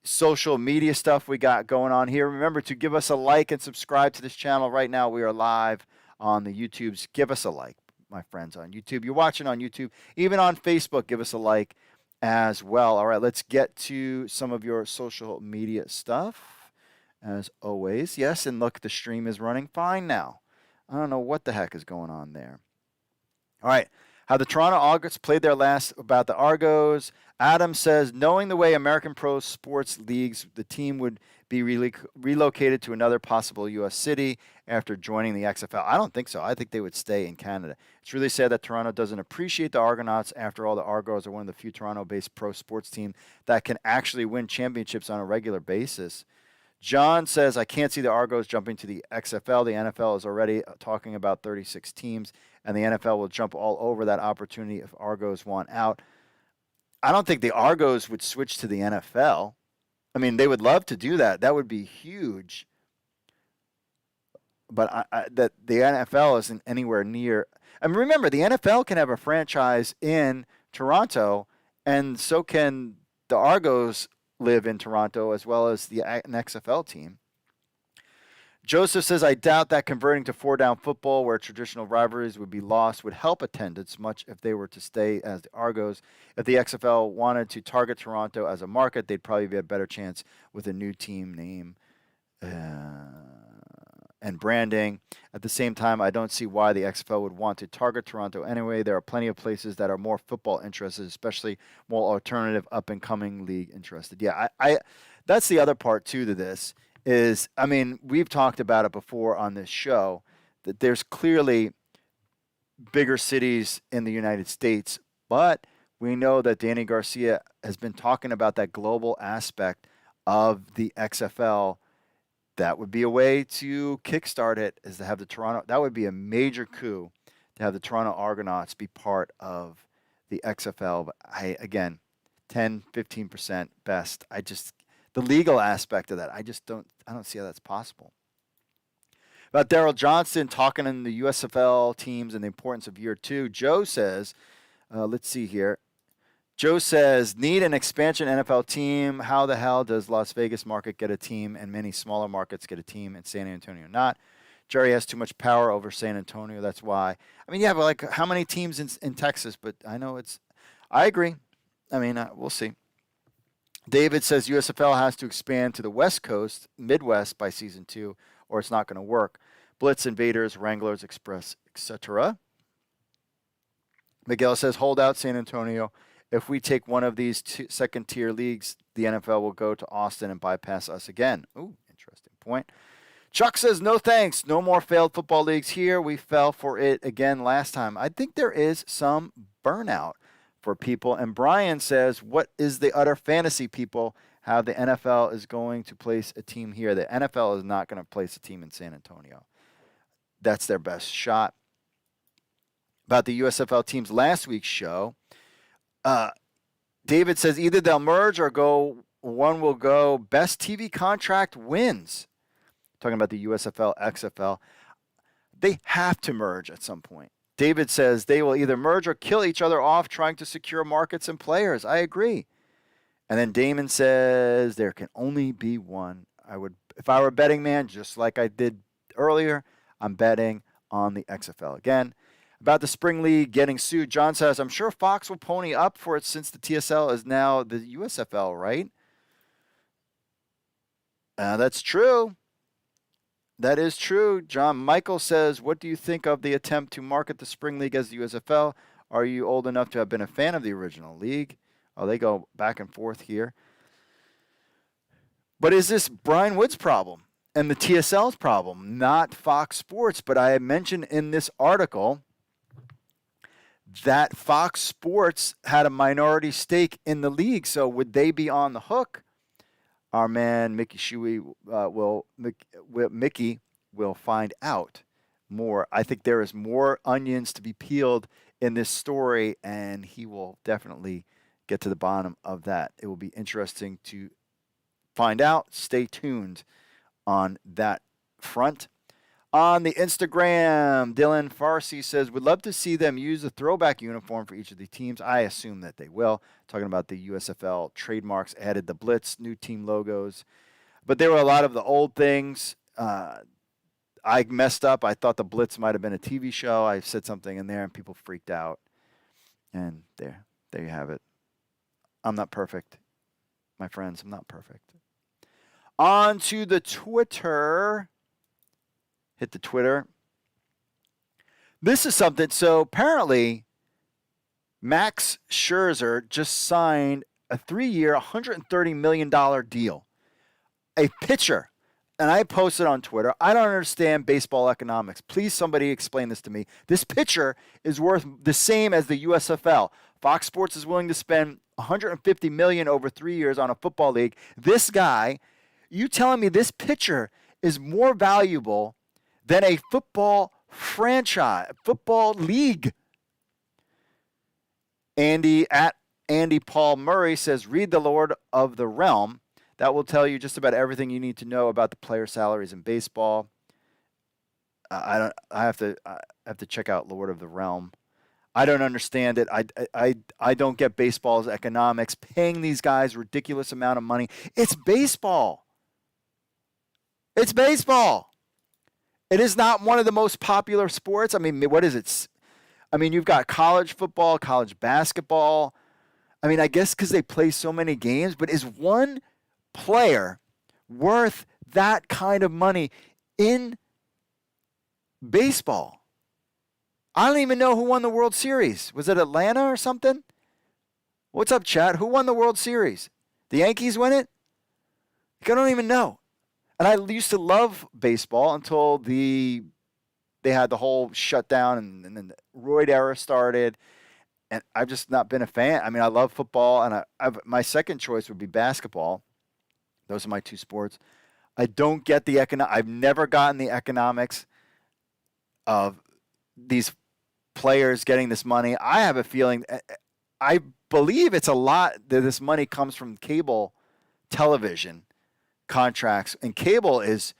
social media stuff we got going on here. Remember to give us a like and subscribe to this channel. Right now we are live on the YouTubes. Give us a like, my friends, on YouTube. You're watching on YouTube. Even on Facebook, give us a like as well. All right, let's get to some of your social media stuff. As always, yes, and look, the stream is running fine now. I don't know what the heck is going on there. All right, how the Toronto Argonauts played their last about the Argos. Adam says, knowing the way American pro sports leagues, the team would be relocated to another possible U.S. city after joining the XFL. I don't think so. I think they would stay in Canada. It's really sad that Toronto doesn't appreciate the Argonauts. After all, the Argos are one of the few Toronto-based pro sports teams that can actually win championships on a regular basis. John says, I can't see the Argos jumping to the XFL. The NFL is already talking about 36 teams, and the NFL will jump all over that opportunity if Argos want out. I don't think the Argos would switch to the NFL. I mean, they would love to do that. That would be huge. But that the NFL isn't anywhere near. And remember, the NFL can have a franchise in Toronto, and so can the Argos live in Toronto as well as an XFL team. Joseph says, I doubt that converting to 4-down football where traditional rivalries would be lost would help attendance much if they were to stay as the Argos. If the XFL wanted to target Toronto as a market, they'd probably be a better chance with a new team name and branding. At the same time, I don't see why the XFL would want to target Toronto anyway. There are plenty of places that are more football interested, especially more alternative up-and-coming league interested. Yeah, I that's the other part, too, to this. Is, I mean, we've talked about it before on this show, that there's clearly bigger cities in the United States, but we know that Danny Garcia has been talking about that global aspect of the XFL. That would be a way to kickstart it, is to have the Toronto, that would be a major coup to have the Toronto Argonauts be part of the XFL. But again, 10, 15% best. The legal aspect of that, I don't see how that's possible. About Daryl Johnston talking in the USFL teams and the importance of year 2. Joe says, let's see here. Joe says, need an expansion NFL team. How the hell does Las Vegas market get a team and many smaller markets get a team and San Antonio not? Jerry has too much power over San Antonio. That's why. I mean, you have like how many teams in Texas, but I know I agree. I mean, we'll see. David says USFL has to expand to the West Coast, Midwest by season 2, or it's not going to work. Blitz, Invaders, Wranglers, Express, etc. Miguel says, hold out San Antonio. If we take one of these second-tier leagues, the NFL will go to Austin and bypass us again. Ooh, interesting point. Chuck says, no thanks. No more failed football leagues here. We fell for it again last time. I think there is some burnout for people. And Brian says, what is the utter fantasy, people? How the NFL is going to place a team here. The NFL is not going to place a team in San Antonio. That's their best shot. About the USFL teams last week's show, David says either they'll merge or one will go best TV contract wins. Talking about the USFL, XFL. They have to merge at some point. David says they will either merge or kill each other off trying to secure markets and players. I agree. And then Damon says there can only be one. If I were a betting man, just like I did earlier, I'm betting on the XFL. Again, about the Spring League getting sued, John says, I'm sure Fox will pony up for it since the TSL is now the USFL, right? That's true. That is true. John Michael says, what do you think of the attempt to market the Spring League as the USFL? Are you old enough to have been a fan of the original league? Oh, they go back and forth here. But is this Brian Wood's problem and the TSL's problem, not Fox Sports? But I mentioned in this article that Fox Sports had a minority stake in the league. So would they be on the hook? Our man Mickey Shuey Mickey will find out more. I think there is more onions to be peeled in this story, and he will definitely get to the bottom of that. It will be interesting to find out. Stay tuned on that front. On the Instagram, Dylan Farsi says, would love to see them use a throwback uniform for each of the teams. I assume that they will. Talking about the USFL trademarks, added the Blitz, new team logos. But there were a lot of the old things. I messed up. I thought the Blitz might have been a TV show. I said something in there and people freaked out. And there you have it. I'm not perfect. My friends, I'm not perfect. On to the Twitter. Hit the Twitter. This is something. So apparently, Max Scherzer just signed a 3-year, $130 million deal. A pitcher. And I posted on Twitter, I don't understand baseball economics. Please, somebody explain this to me. This pitcher is worth the same as the USFL. Fox Sports is willing to spend $150 million over 3 years on a football league. This guy, you telling me this pitcher is more valuable than a football franchise, football league? Andy Paul Murray says, read the Lord of the Realm. That will tell you just about everything you need to know about the player salaries in baseball. I have to check out Lord of the Realm. I don't understand it. I don't get baseball's economics. Paying these guys ridiculous amount of money. It's baseball. It's baseball. It is not one of the most popular sports. I mean, what is it? I mean, you've got college football, college basketball. I mean, I guess because they play so many games, but is one player worth that kind of money in baseball? I don't even know who won the World Series. Was it Atlanta or something? What's up, chat? Who won the World Series? The Yankees win it? I don't even know. And I used to love baseball until they had the whole shutdown and then the roid era started. And I've just not been a fan. I mean, I love football, and my second choice would be basketball. Those are my two sports. I don't get the I've never gotten the economics of these players getting this money. I have a feeling, I believe it's a lot that this money comes from cable television contracts. And cable is,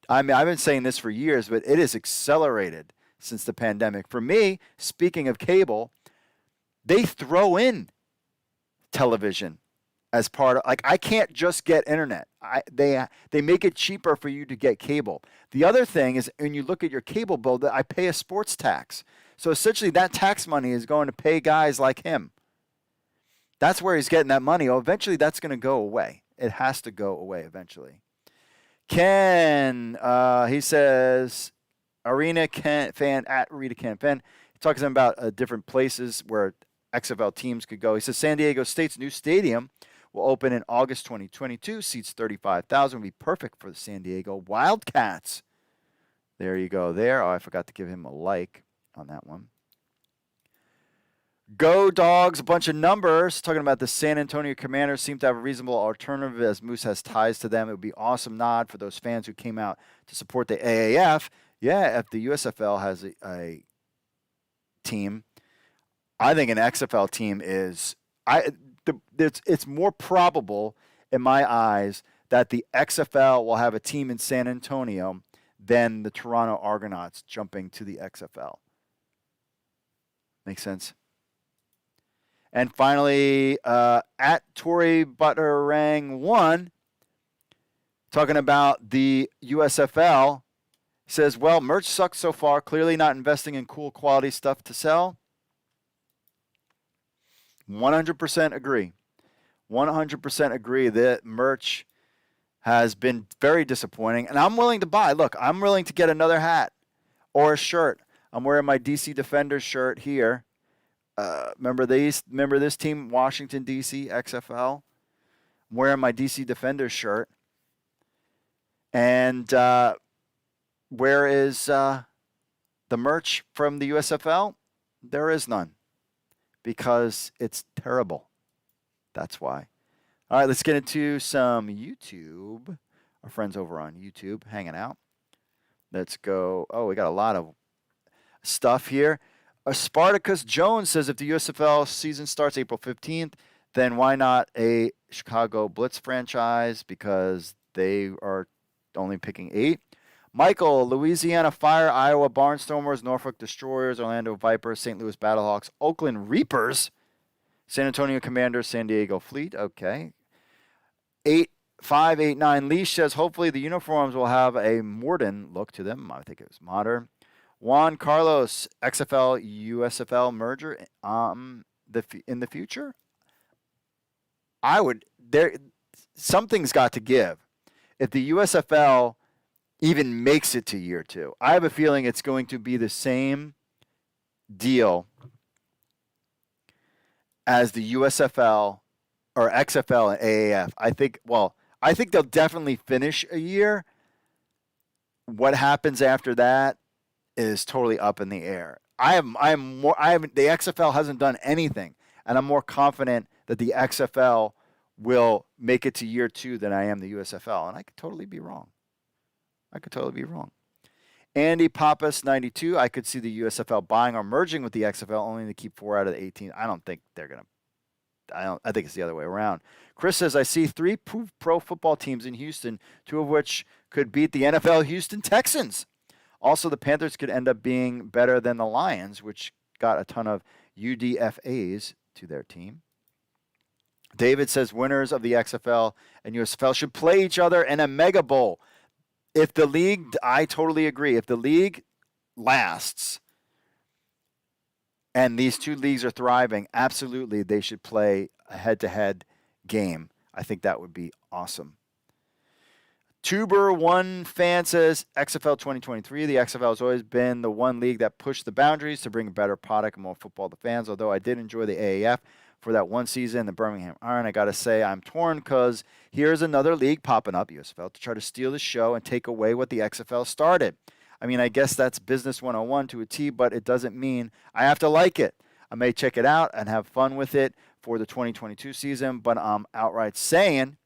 I mean, I've been saying this for years, but it is accelerated since the pandemic. For me, speaking of cable, they throw in television as part of, like, I can't just get internet. They make it cheaper for you to get cable. The other thing is, when you look at your cable bill, that I pay a sports tax. So essentially that tax money is going to pay guys like him. That's where he's getting that money. Oh, eventually that's going to go away. It has to go away eventually. Ken, he says, Arena Ken fan at Arena Ken fan. He talks about different places where XFL teams could go. He says San Diego State's new stadium will open in August 2022. Seats 35,000. Will be perfect for the San Diego Wildcats. There you go there. Oh, I forgot to give him a like on that one. Go Dogs, a bunch of numbers. Talking about the San Antonio Commanders seem to have a reasonable alternative as Moose has ties to them. It would be awesome nod for those fans who came out to support the AAF. Yeah, if the USFL has a team, I think an XFL team is it's more probable in my eyes that the XFL will have a team in San Antonio than the Toronto Argonauts jumping to the XFL. Makes sense? And finally, at Tory Butterang 1, talking about the USFL, says, well, merch sucks so far. Clearly not investing in cool quality stuff to sell. 100% agree. 100% agree that merch has been very disappointing. And I'm willing to buy. Look, I'm willing to get another hat or a shirt. I'm wearing my DC Defenders shirt here. Remember this team, Washington, D.C., XFL? I'm wearing my DC Defenders shirt. And where is the merch from the USFL? There is none. Because it's terrible. That's why. All right, let's get into some YouTube. Our friends over on YouTube hanging out. Let's go. Oh, we got a lot of stuff here. Spartacus Jones says if the USFL season starts April 15th, then why not a Chicago Blitz franchise? Because they are only picking 8. Michael, Louisiana Fire, Iowa Barnstormers, Norfolk Destroyers, Orlando Vipers, St. Louis Battlehawks, Oakland Reapers, San Antonio Commanders, San Diego Fleet. Okay. 8589 Leash says hopefully the uniforms will have a modern look to them. I think it was modern. Juan Carlos, XFL, USFL merger in the future? Something's got to give. If the USFL even makes it to year 2, I have a feeling it's going to be the same deal as the USFL or XFL and AAF. I think they'll definitely finish a year. What happens after that is totally up in the air. The XFL hasn't done anything, and I'm more confident that the XFL will make it to year 2 than I am the USFL, and I could totally be wrong. Andy Pappas 92. I could see the USFL buying or merging with the XFL only to keep 4 out of the 18. I don't think they're gonna. I think it's the other way around. Chris says I see 3 pro football teams in Houston, 2 of which could beat the NFL Houston Texans. Also, the Panthers could end up being better than the Lions, which got a ton of UDFAs to their team. David says winners of the XFL and USFL should play each other in a Mega Bowl. if the league, I totally agree. If the league lasts and these two leagues are thriving, absolutely they should play a head-to-head game. I think that would be awesome. Tuber1 fan says, XFL 2023. The XFL has always been the one league that pushed the boundaries to bring a better product and more football to fans. Although I did enjoy the AAF for that one season, the Birmingham Iron, I got to say I'm torn because here's another league popping up, USFL, to try to steal the show and take away what the XFL started. I mean, I guess that's business 101 to a T, but it doesn't mean I have to like it. I may check it out and have fun with it for the 2022 season, but I'm outright saying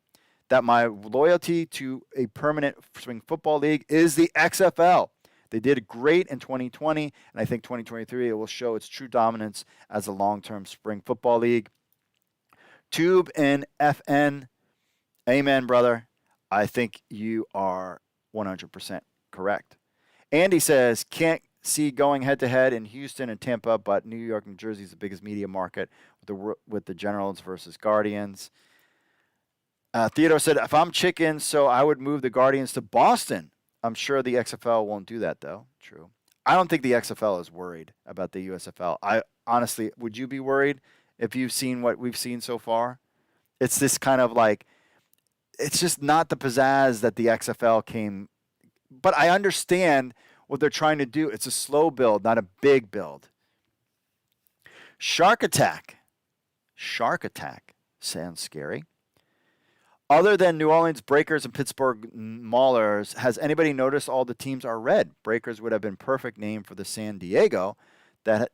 that my loyalty to a permanent swing football league is the XFL. They did great in 2020, and I think 2023 it will show its true dominance as a long-term spring football league. Tube and FN, amen, brother. I think you are 100% correct. Andy says, can't see going head-to-head in Houston and Tampa, but New York, New Jersey is the biggest media market with the Generals versus Guardians. Theodore said, if I'm chicken, so I would move the Guardians to Boston. I'm sure the XFL won't do that, though. True. I don't think the XFL is worried about the USFL. I honestly, would you be worried if you've seen what we've seen so far? It's this kind of like, it's just not the pizzazz that the XFL came. But I understand what they're trying to do. It's a slow build, not a big build. Shark Attack. Shark Attack sounds scary. Other than New Orleans Breakers and Pittsburgh Maulers, has anybody noticed all the teams are red? Breakers would have been perfect name for the San Diego that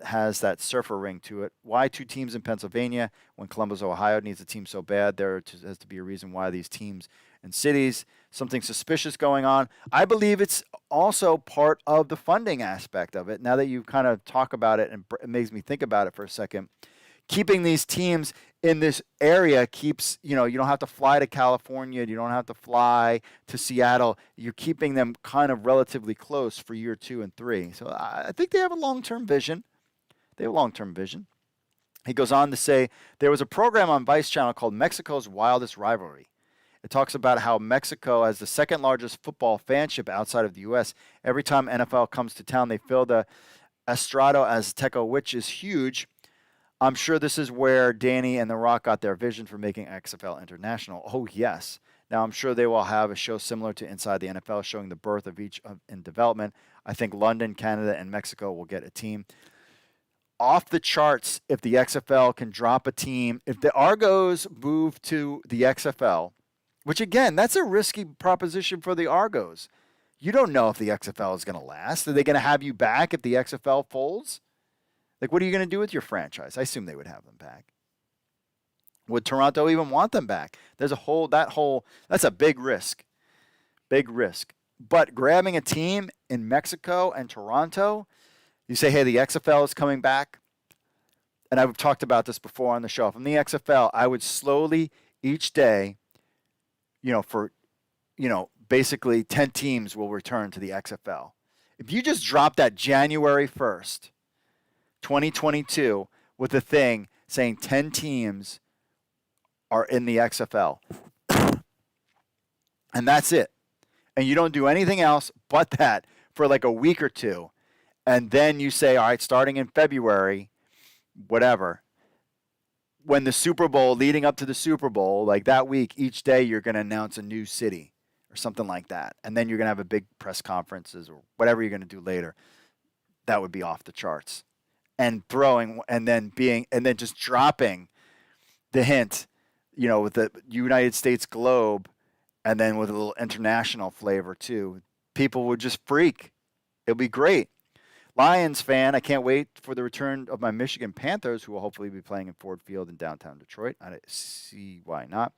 has that surfer ring to it. Why two teams in Pennsylvania when Columbus, Ohio needs a team so bad? There has to be a reason why these teams and cities, something suspicious going on. I believe it's also part of the funding aspect of it. Now that you kind of talk about it and it makes me think about it for a second, keeping these teams in this area keeps, you don't have to fly to California. You don't have to fly to Seattle. You're keeping them kind of relatively close for year 2 and 3. So I think they have a long-term vision. They have a long-term vision. He goes on to say, there was a program on Vice Channel called Mexico's Wildest Rivalry. It talks about how Mexico has the second largest football fanship outside of the U.S. Every time NFL comes to town, they fill the Estadio Azteca, which is huge. I'm sure this is where Danny and The Rock got their vision for making XFL international. Oh, yes. Now, I'm sure they will have a show similar to Inside the NFL, showing the birth of each in development. I think London, Canada, and Mexico will get a team. Off the charts if the XFL can drop a team. If the Argos move to the XFL, which, again, that's a risky proposition for the Argos. You don't know if the XFL is going to last. Are they going to have you back if the XFL folds? Like, what are you going to do with your franchise? I assume they would have them back. Would Toronto even want them back? There's that's a big risk. Big risk. But grabbing a team in Mexico and Toronto, you say, hey, the XFL is coming back. And I've talked about this before on the show. From the XFL, I would slowly, each day, basically 10 teams will return to the XFL. If you just drop that January 1st, 2022 with a thing saying 10 teams are in the XFL. And that's it. And you don't do anything else but that for like a week or two. And then you say, all right, starting in February, whatever, when the Super Bowl, leading up to the Super Bowl, like that week, each day you're going to announce a new city or something like that. And then you're going to have a big press conferences or whatever you're going to do later. That would be off the charts. And then just dropping the hint, with the United States globe, and then with a little international flavor too. People would just freak. It'll be great. Lions fan, I can't wait for the return of my Michigan Panthers, who will hopefully be playing in Ford Field in downtown Detroit. I don't see why not.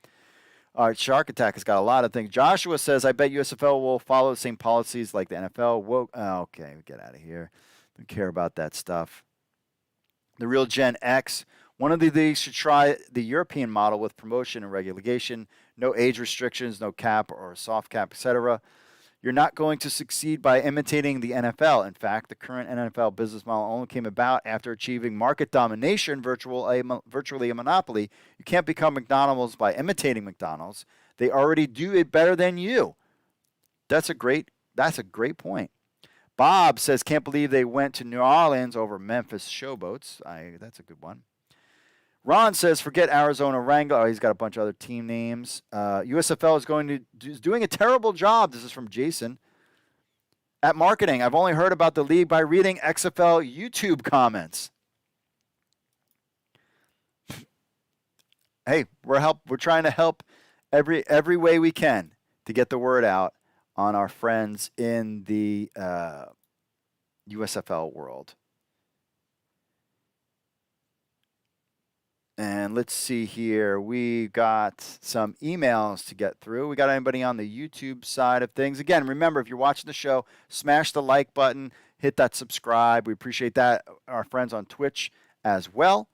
All right, Shark Attack has got a lot of things. Joshua says, I bet USFL will follow the same policies like the NFL. Whoa, okay, get out of here. Don't care about that stuff. The Real Gen X, one of the leagues should try the European model with promotion and relegation, no age restrictions, no cap or soft cap, etc. You're not going to succeed by imitating the NFL. In fact, the current NFL business model only came about after achieving market domination, virtually a monopoly. You can't become McDonald's by imitating McDonald's. They already do it better than you. That's a great point. Bob says, can't believe they went to New Orleans over Memphis Showboats. That's a good one. Ron says, forget Arizona Wrangler. Oh, he's got a bunch of other team names. USFL is doing a terrible job. This is from Jason. At marketing, I've only heard about the league by reading XFL YouTube comments. Hey, we're trying to help every way we can to get the word out on our friends in the USFL world. And let's see here. We got some emails to get through. We got anybody on the YouTube side of things? Again, remember, if you're watching the show, smash the like button, hit that subscribe. We appreciate that. Our friends on Twitch as well,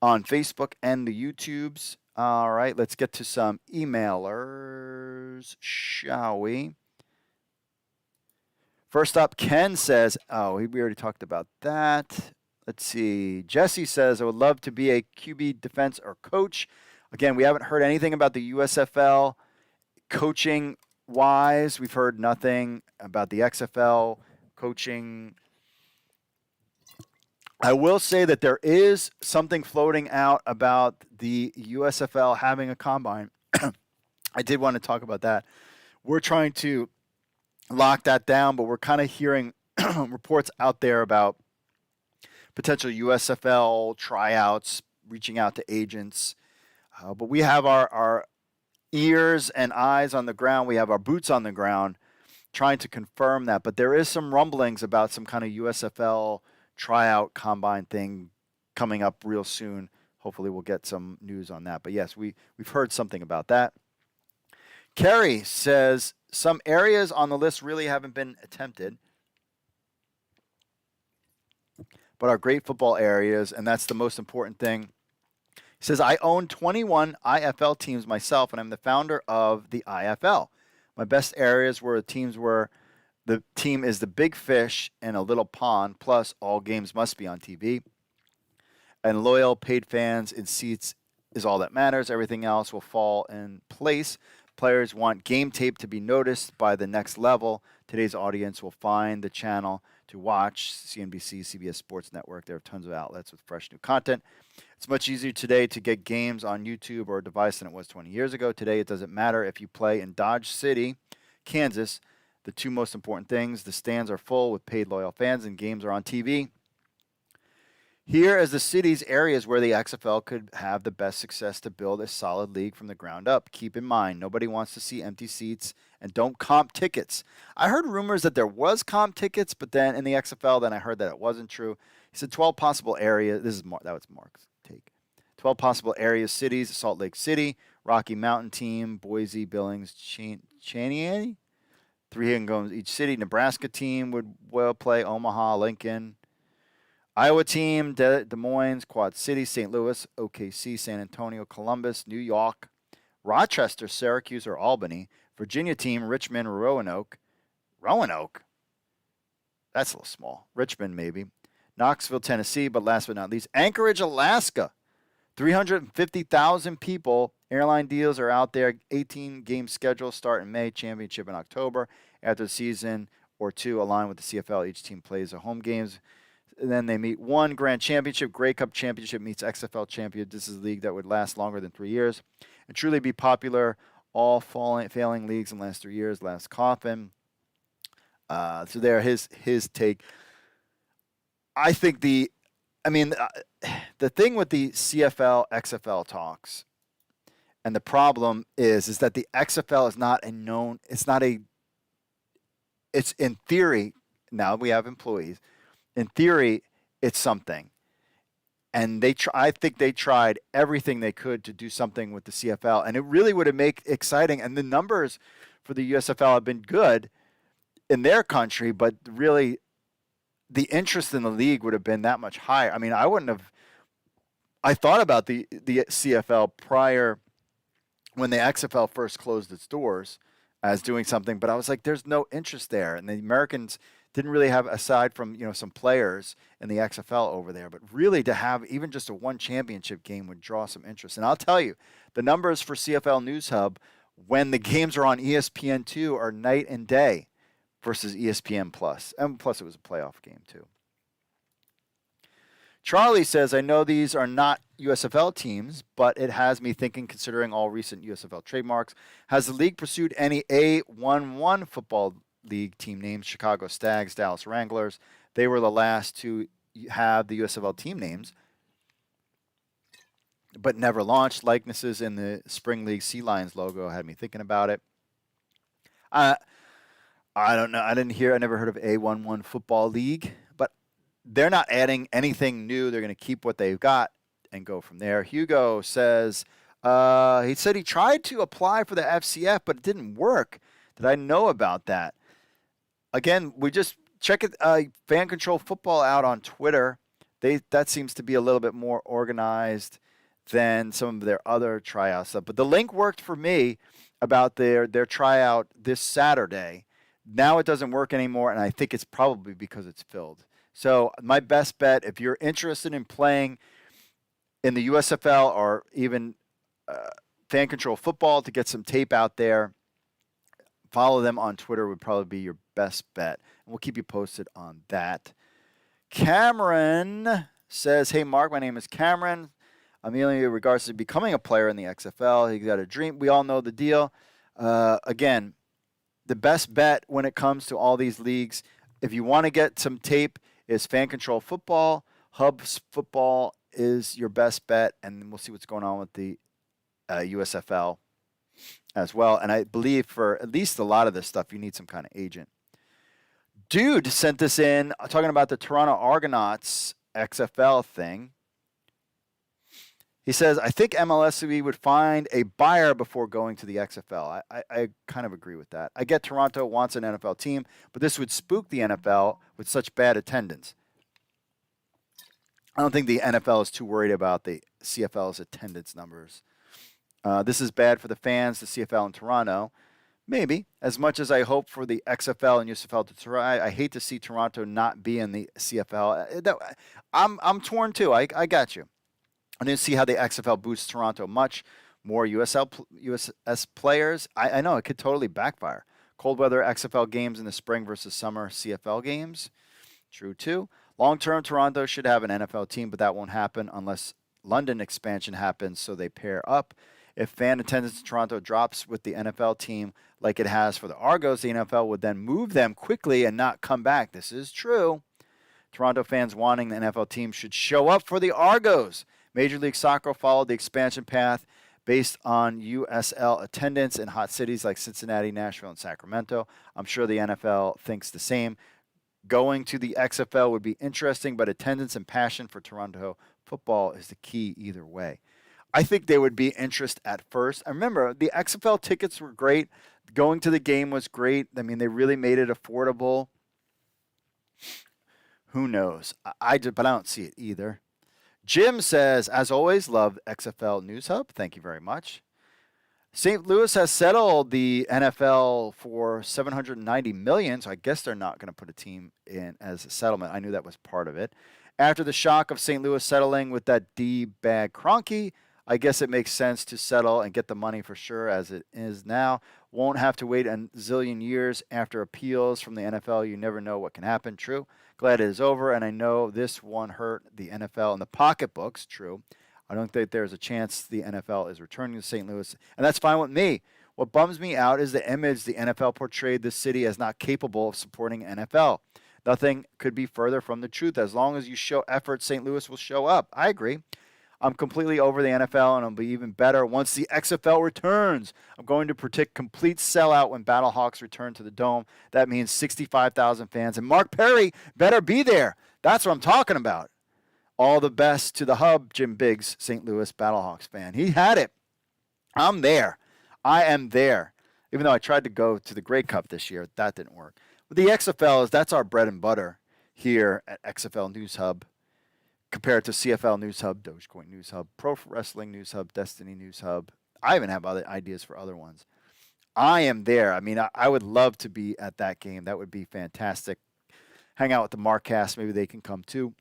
on Facebook and the YouTubes. All right, let's get to some emailers, shall we? First up, Ken says, we already talked about that. Let's see. Jesse says, I would love to be a QB defense or coach. Again, we haven't heard anything about the USFL coaching-wise. We've heard nothing about the XFL coaching. I will say that there is something floating out about the USFL having a combine. I did want to talk about that. We're trying to lock that down, but we're kind of hearing reports out there about potential USFL tryouts, reaching out to agents. But we have our ears and eyes on the ground. We have our boots on the ground trying to confirm that. But there is some rumblings about some kind of USFL tryout combine thing coming up real soon. Hopefully we'll get some news on that. But yes, we've heard something about that. Kerry says, some areas on the list really haven't been attempted, but are great football areas, and that's the most important thing. He says, I own 21 IFL teams myself, and I'm the founder of the IFL. My best areas were the team is the big fish in a little pond, plus all games must be on TV. And loyal, paid fans in seats is all that matters. Everything else will fall in place. Players want game tape to be noticed by the next level. Today's audience will find the channel to watch, CNBC, CBS Sports Network. There are tons of outlets with fresh new content. It's much easier today to get games on YouTube or a device than it was 20 years ago. Today, it doesn't matter if you play in Dodge City, Kansas. The two most important things, the stands are full with paid loyal fans and games are on TV. Here is the city's areas where the XFL could have the best success to build a solid league from the ground up. Keep in mind, nobody wants to see empty seats, and don't comp tickets. I heard rumors that there was comp tickets, but then in the XFL, then I heard that it wasn't true. He said 12 possible areas. That was Mark's take. 12 possible areas, cities: Salt Lake City, Rocky Mountain team, Boise, Billings, Cheyenne. 3 can go each city. Nebraska team would well play Omaha, Lincoln. Iowa team, Des Moines, Quad Cities, St. Louis, OKC, San Antonio, Columbus, New York, Rochester, Syracuse, or Albany. Virginia team, Richmond, Roanoke. Roanoke? That's a little small. Richmond, maybe. Knoxville, Tennessee, but last but not least, Anchorage, Alaska. 350,000 people. Airline deals are out there. 18-game schedule start in May, championship in October. After the season or two align with the CFL, each team plays the home games. And then they meet one grand championship. Grey Cup championship meets XFL champion. This is a league that would last longer than 3 years and truly be popular. All failing leagues in the last 3 years. Last coffin. So there, his take. I think the thing with the CFL XFL talks, and the problem is that the XFL is not a known. It's in theory. Now we have employees. In theory, it's something. And I think they tried everything they could to do something with the CFL. And it really would have made it exciting. And the numbers for the USFL have been good in their country, but really the interest in the league would have been that much higher. I mean, I thought about the CFL prior when the XFL first closed its doors as doing something, but I was like, there's no interest there. And the Americans didn't really have, aside from some players in the XFL over there, but really to have even just a one championship game would draw some interest. And I'll tell you, the numbers for CFL News Hub when the games are on ESPN2 are night and day versus ESPN Plus. And plus it was a playoff game too. Charlie says, I know these are not USFL teams, but it has me thinking, considering all recent USFL trademarks. Has the league pursued any A11 football league team names? Chicago Stags, Dallas Wranglers. They were the last to have the USFL team names, but never launched. Likenesses in the Spring League Sea Lions logo had me thinking about it. I don't know. I never heard of A11 Football League, but they're not adding anything new. They're going to keep what they've got and go from there. Hugo says, he said he tried to apply for the FCF, but it didn't work. Did I know about that? Again, we just check it, Fan Control Football out on Twitter. That seems to be a little bit more organized than some of their other tryout stuff. But the link worked for me about their tryout this Saturday. Now it doesn't work anymore, and I think it's probably because it's filled. So my best bet, if you're interested in playing in the USFL or even Fan Control Football to get some tape out there, follow them on Twitter would probably be your best bet. And we'll keep you posted on that. Cameron says, hey, Mark, my name is Cameron. Amelia, in regards to becoming a player in the XFL, he got a dream. We all know the deal. Again, the best bet when it comes to all these leagues, if you want to get some tape, is Fan Control Football. Hubs Football is your best bet, and we'll see what's going on with the USFL as well. And I believe for at least a lot of this stuff, you need some kind of agent. Dude sent this in talking about the Toronto Argonauts XFL thing. He says, I think MLSE would find a buyer before going to the XFL. I kind of agree with that. I get Toronto wants an NFL team, but this would spook the NFL with such bad attendance. I don't think the NFL is too worried about the CFL's attendance numbers. This is bad for the fans, the CFL in Toronto. Maybe. As much as I hope for the XFL and USFL to try, I hate to see Toronto not be in the CFL. I'm torn too. I got you. I didn't see how the XFL boosts Toronto much. More USS players. I know it could totally backfire. Cold weather XFL games in the spring versus summer CFL games. True too. Long term, Toronto should have an NFL team, but that won't happen unless London expansion happens, so they pair up. If fan attendance in Toronto drops with the NFL team like it has for the Argos, the NFL would then move them quickly and not come back. This is true. Toronto fans wanting the NFL team should show up for the Argos. Major League Soccer followed the expansion path based on USL attendance in hot cities like Cincinnati, Nashville, and Sacramento. I'm sure the NFL thinks the same. Going to the XFL would be interesting, but attendance and passion for Toronto football is the key either way. I think there would be interest at first. I remember the XFL tickets were great. Going to the game was great. I mean, they really made it affordable. Who knows? But I don't see it either. Jim says, as always, love XFL News Hub. Thank you very much. St. Louis has settled the NFL for $790 million, so I guess they're not going to put a team in as a settlement. I knew that was part of it. After the shock of St. Louis settling with that D-bag Kroenke, I guess it makes sense to settle and get the money for sure as it is now. Won't have to wait a zillion years after appeals from the NFL. You never know what can happen. True. Glad it is over, and I know this one hurt the NFL in the pocketbooks. True. I don't think there's a chance the NFL is returning to St. Louis, and that's fine with me. What bums me out is the image the NFL portrayed this city as not capable of supporting NFL. Nothing could be further from the truth. As long as you show effort, St. Louis will show up. I agree. I'm completely over the NFL, and it'll be even better once the XFL returns. I'm going to predict complete sellout when Battlehawks return to the Dome. That means 65,000 fans, and Mark Perry better be there. That's what I'm talking about. All the best to the Hub, Jim Biggs, St. Louis Battlehawks fan. He had it. I'm there. I am there. Even though I tried to go to the Grey Cup this year, that didn't work. But the XFL that's our bread and butter here at XFL News Hub. Compared to CFL News Hub, Dogecoin News Hub, Pro Wrestling News Hub, Destiny News Hub. I even have other ideas for other ones. I am there. I mean, I would love to be at that game. That would be fantastic. Hang out with the Markcast. Maybe they can come too.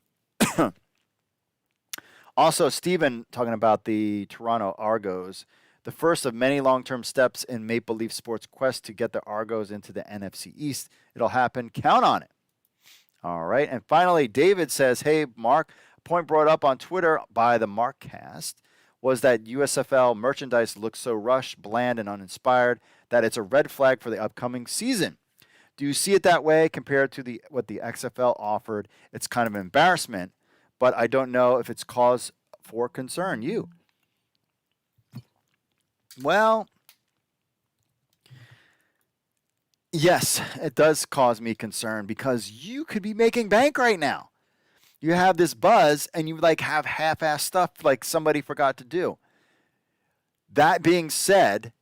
Also, Steven talking about the Toronto Argos. the first of many long-term steps in Maple Leaf Sports' quest to get the Argos into the NFC East. It'll happen. Count on it. All right. And finally, David says, hey, Mark, a point brought up on Twitter by the Markcast was that USFL merchandise looks so rushed, bland, and uninspired that it's a red flag for the upcoming season. Do you see it that way compared to what the XFL offered? It's kind of an embarrassment, but I don't know if it's cause for concern. You? Well, yes, it does cause me concern because you could be making bank right now. You have this buzz and you like have half-assed stuff like somebody forgot to do. That being said,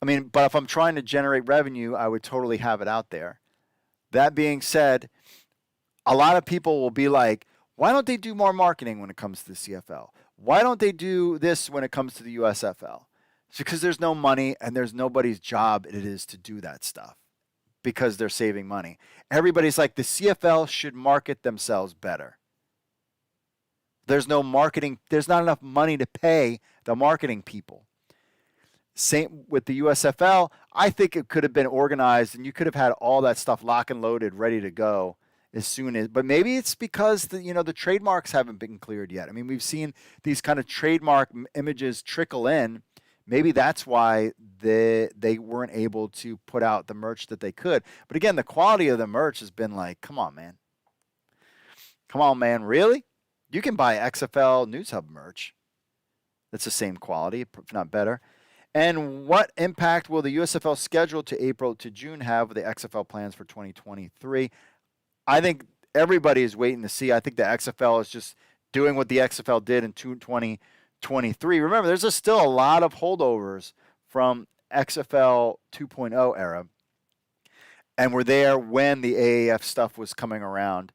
I mean, but if I'm trying to generate revenue, I would totally have it out there. That being said, a lot of people will be like, why don't they do more marketing when it comes to the CFL? Why don't they do this when it comes to the USFL? It's because there's no money and there's nobody's job it is to do that stuff because they're saving money. Everybody's like, the CFL should market themselves better. There's no marketing. There's not enough money to pay the marketing people. Same with the USFL. I think it could have been organized and you could have had all that stuff lock and loaded, ready to go as soon as, but maybe it's because the trademarks haven't been cleared yet. I mean, we've seen these kind of trademark images trickle in. Maybe that's why they weren't able to put out the merch that they could. But again, the quality of the merch has been like, come on, man. Come on, man. Really? You can buy XFL News Hub merch. That's the same quality, if not better. And what impact will the USFL schedule to April to June have with the XFL plans for 2023? I think everybody is waiting to see. I think the XFL is just doing what the XFL did in 2023. Remember, there's still a lot of holdovers from XFL 2.0 era. And we're there when the AAF stuff was coming around.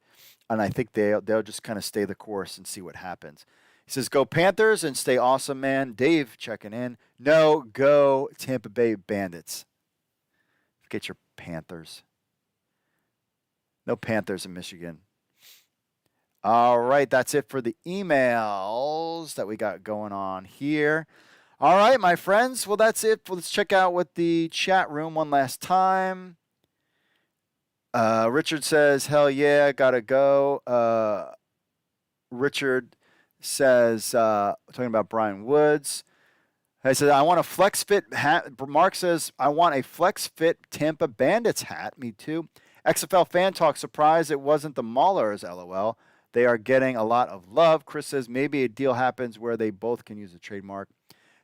And I think they'll just kind of stay the course and see what happens. He says, go Panthers and stay awesome, man. Dave checking in. No, go Tampa Bay Bandits. Get your Panthers. No Panthers in Michigan. All right, that's it for the emails that we got going on here. All right, my friends. Well, that's it. Let's check out what the chat room one last time. Richard says, hell yeah, gotta go. Richard says, talking about Brian Woods. I said, I want a Flex Fit hat. Mark says, I want a Flex Fit Tampa Bandits hat. Me too. XFL Fan Talk, surprised it wasn't the Maulers, LOL. They are getting a lot of love. Chris says, maybe a deal happens where they both can use a trademark.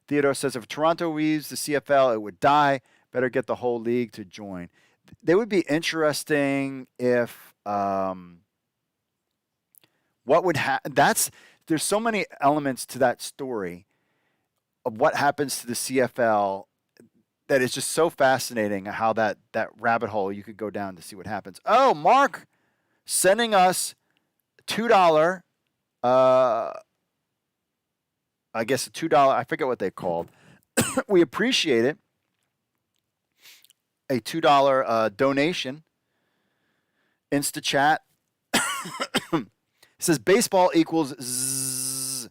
Theodore says, if Toronto leaves the CFL, it would die. Better get the whole league to join. They would be interesting if what would happen. There's so many elements to that story of what happens to the CFL that is just so fascinating how that rabbit hole you could go down to see what happens. Oh, Mark sending us $2 I guess a $2, I forget what they called. We appreciate it. A $2 donation. InstaChat. It says baseball equals zzz.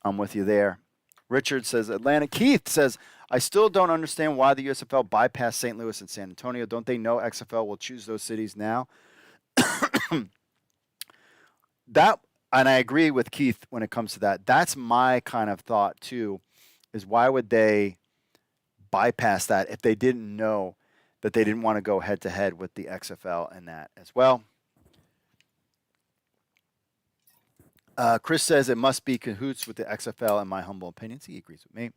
I'm with you there. Richard says Atlanta. Keith says, I still don't understand why the USFL bypassed St. Louis and San Antonio. Don't they know XFL will choose those cities now? And I agree with Keith when it comes to that. That's my kind of thought too, is why would they bypass that if they didn't know that they didn't want to go head to head with the XFL and that as well. Chris says it must be cahoots with the XFL in my humble opinions. He agrees with me.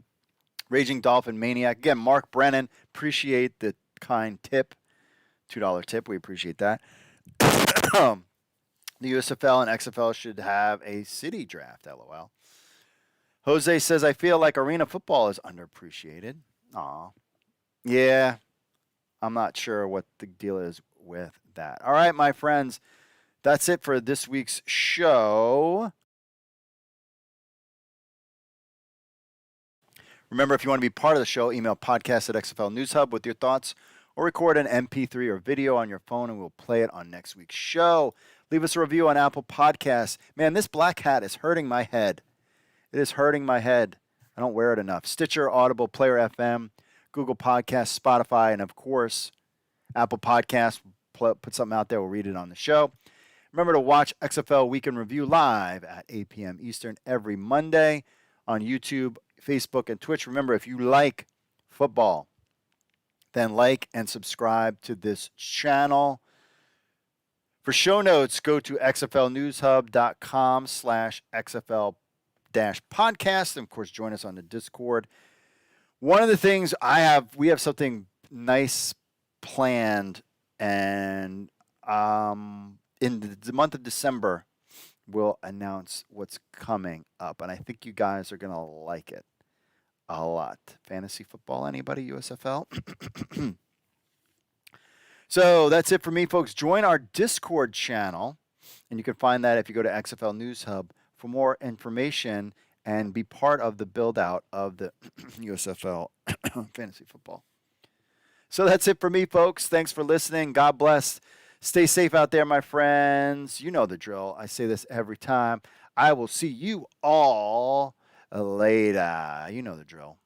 Raging Dolphin Maniac. Again, Mark Brennan, appreciate the kind tip. $2 tip. We appreciate that. The USFL and XFL should have a city draft, LOL. Jose says, I feel like arena football is underappreciated. Aw. Yeah, I'm not sure what the deal is with that. All right, my friends, that's it for this week's show. Remember, if you want to be part of the show, email podcast@XFL News Hub with your thoughts or record an MP3 or video on your phone and we'll play it on next week's show. Leave us a review on Apple Podcasts. Man, this black hat is hurting my head. It is hurting my head. I don't wear it enough. Stitcher, Audible, Player FM, Google Podcasts, Spotify, and of course, Apple Podcasts. Put something out there. We'll read it on the show. Remember to watch XFL Week in Review live at 8 p.m. Eastern every Monday on YouTube, Facebook, and Twitch. Remember, if you like football, then like and subscribe to this channel. For show notes, go to xflnewshub.com/XFL-podcast. And, of course, join us on the Discord. One of the things we have something nice planned, and in the month of December, we'll announce what's coming up. And I think you guys are going to like it a lot. Fantasy football, anybody? USFL? So that's it for me, folks. Join our Discord channel, and you can find that if you go to XFL News Hub for more information and be part of the build-out of the USFL fantasy football. So that's it for me, folks. Thanks for listening. God bless. Stay safe out there, my friends. You know the drill. I say this every time. I will see you all later. You know the drill.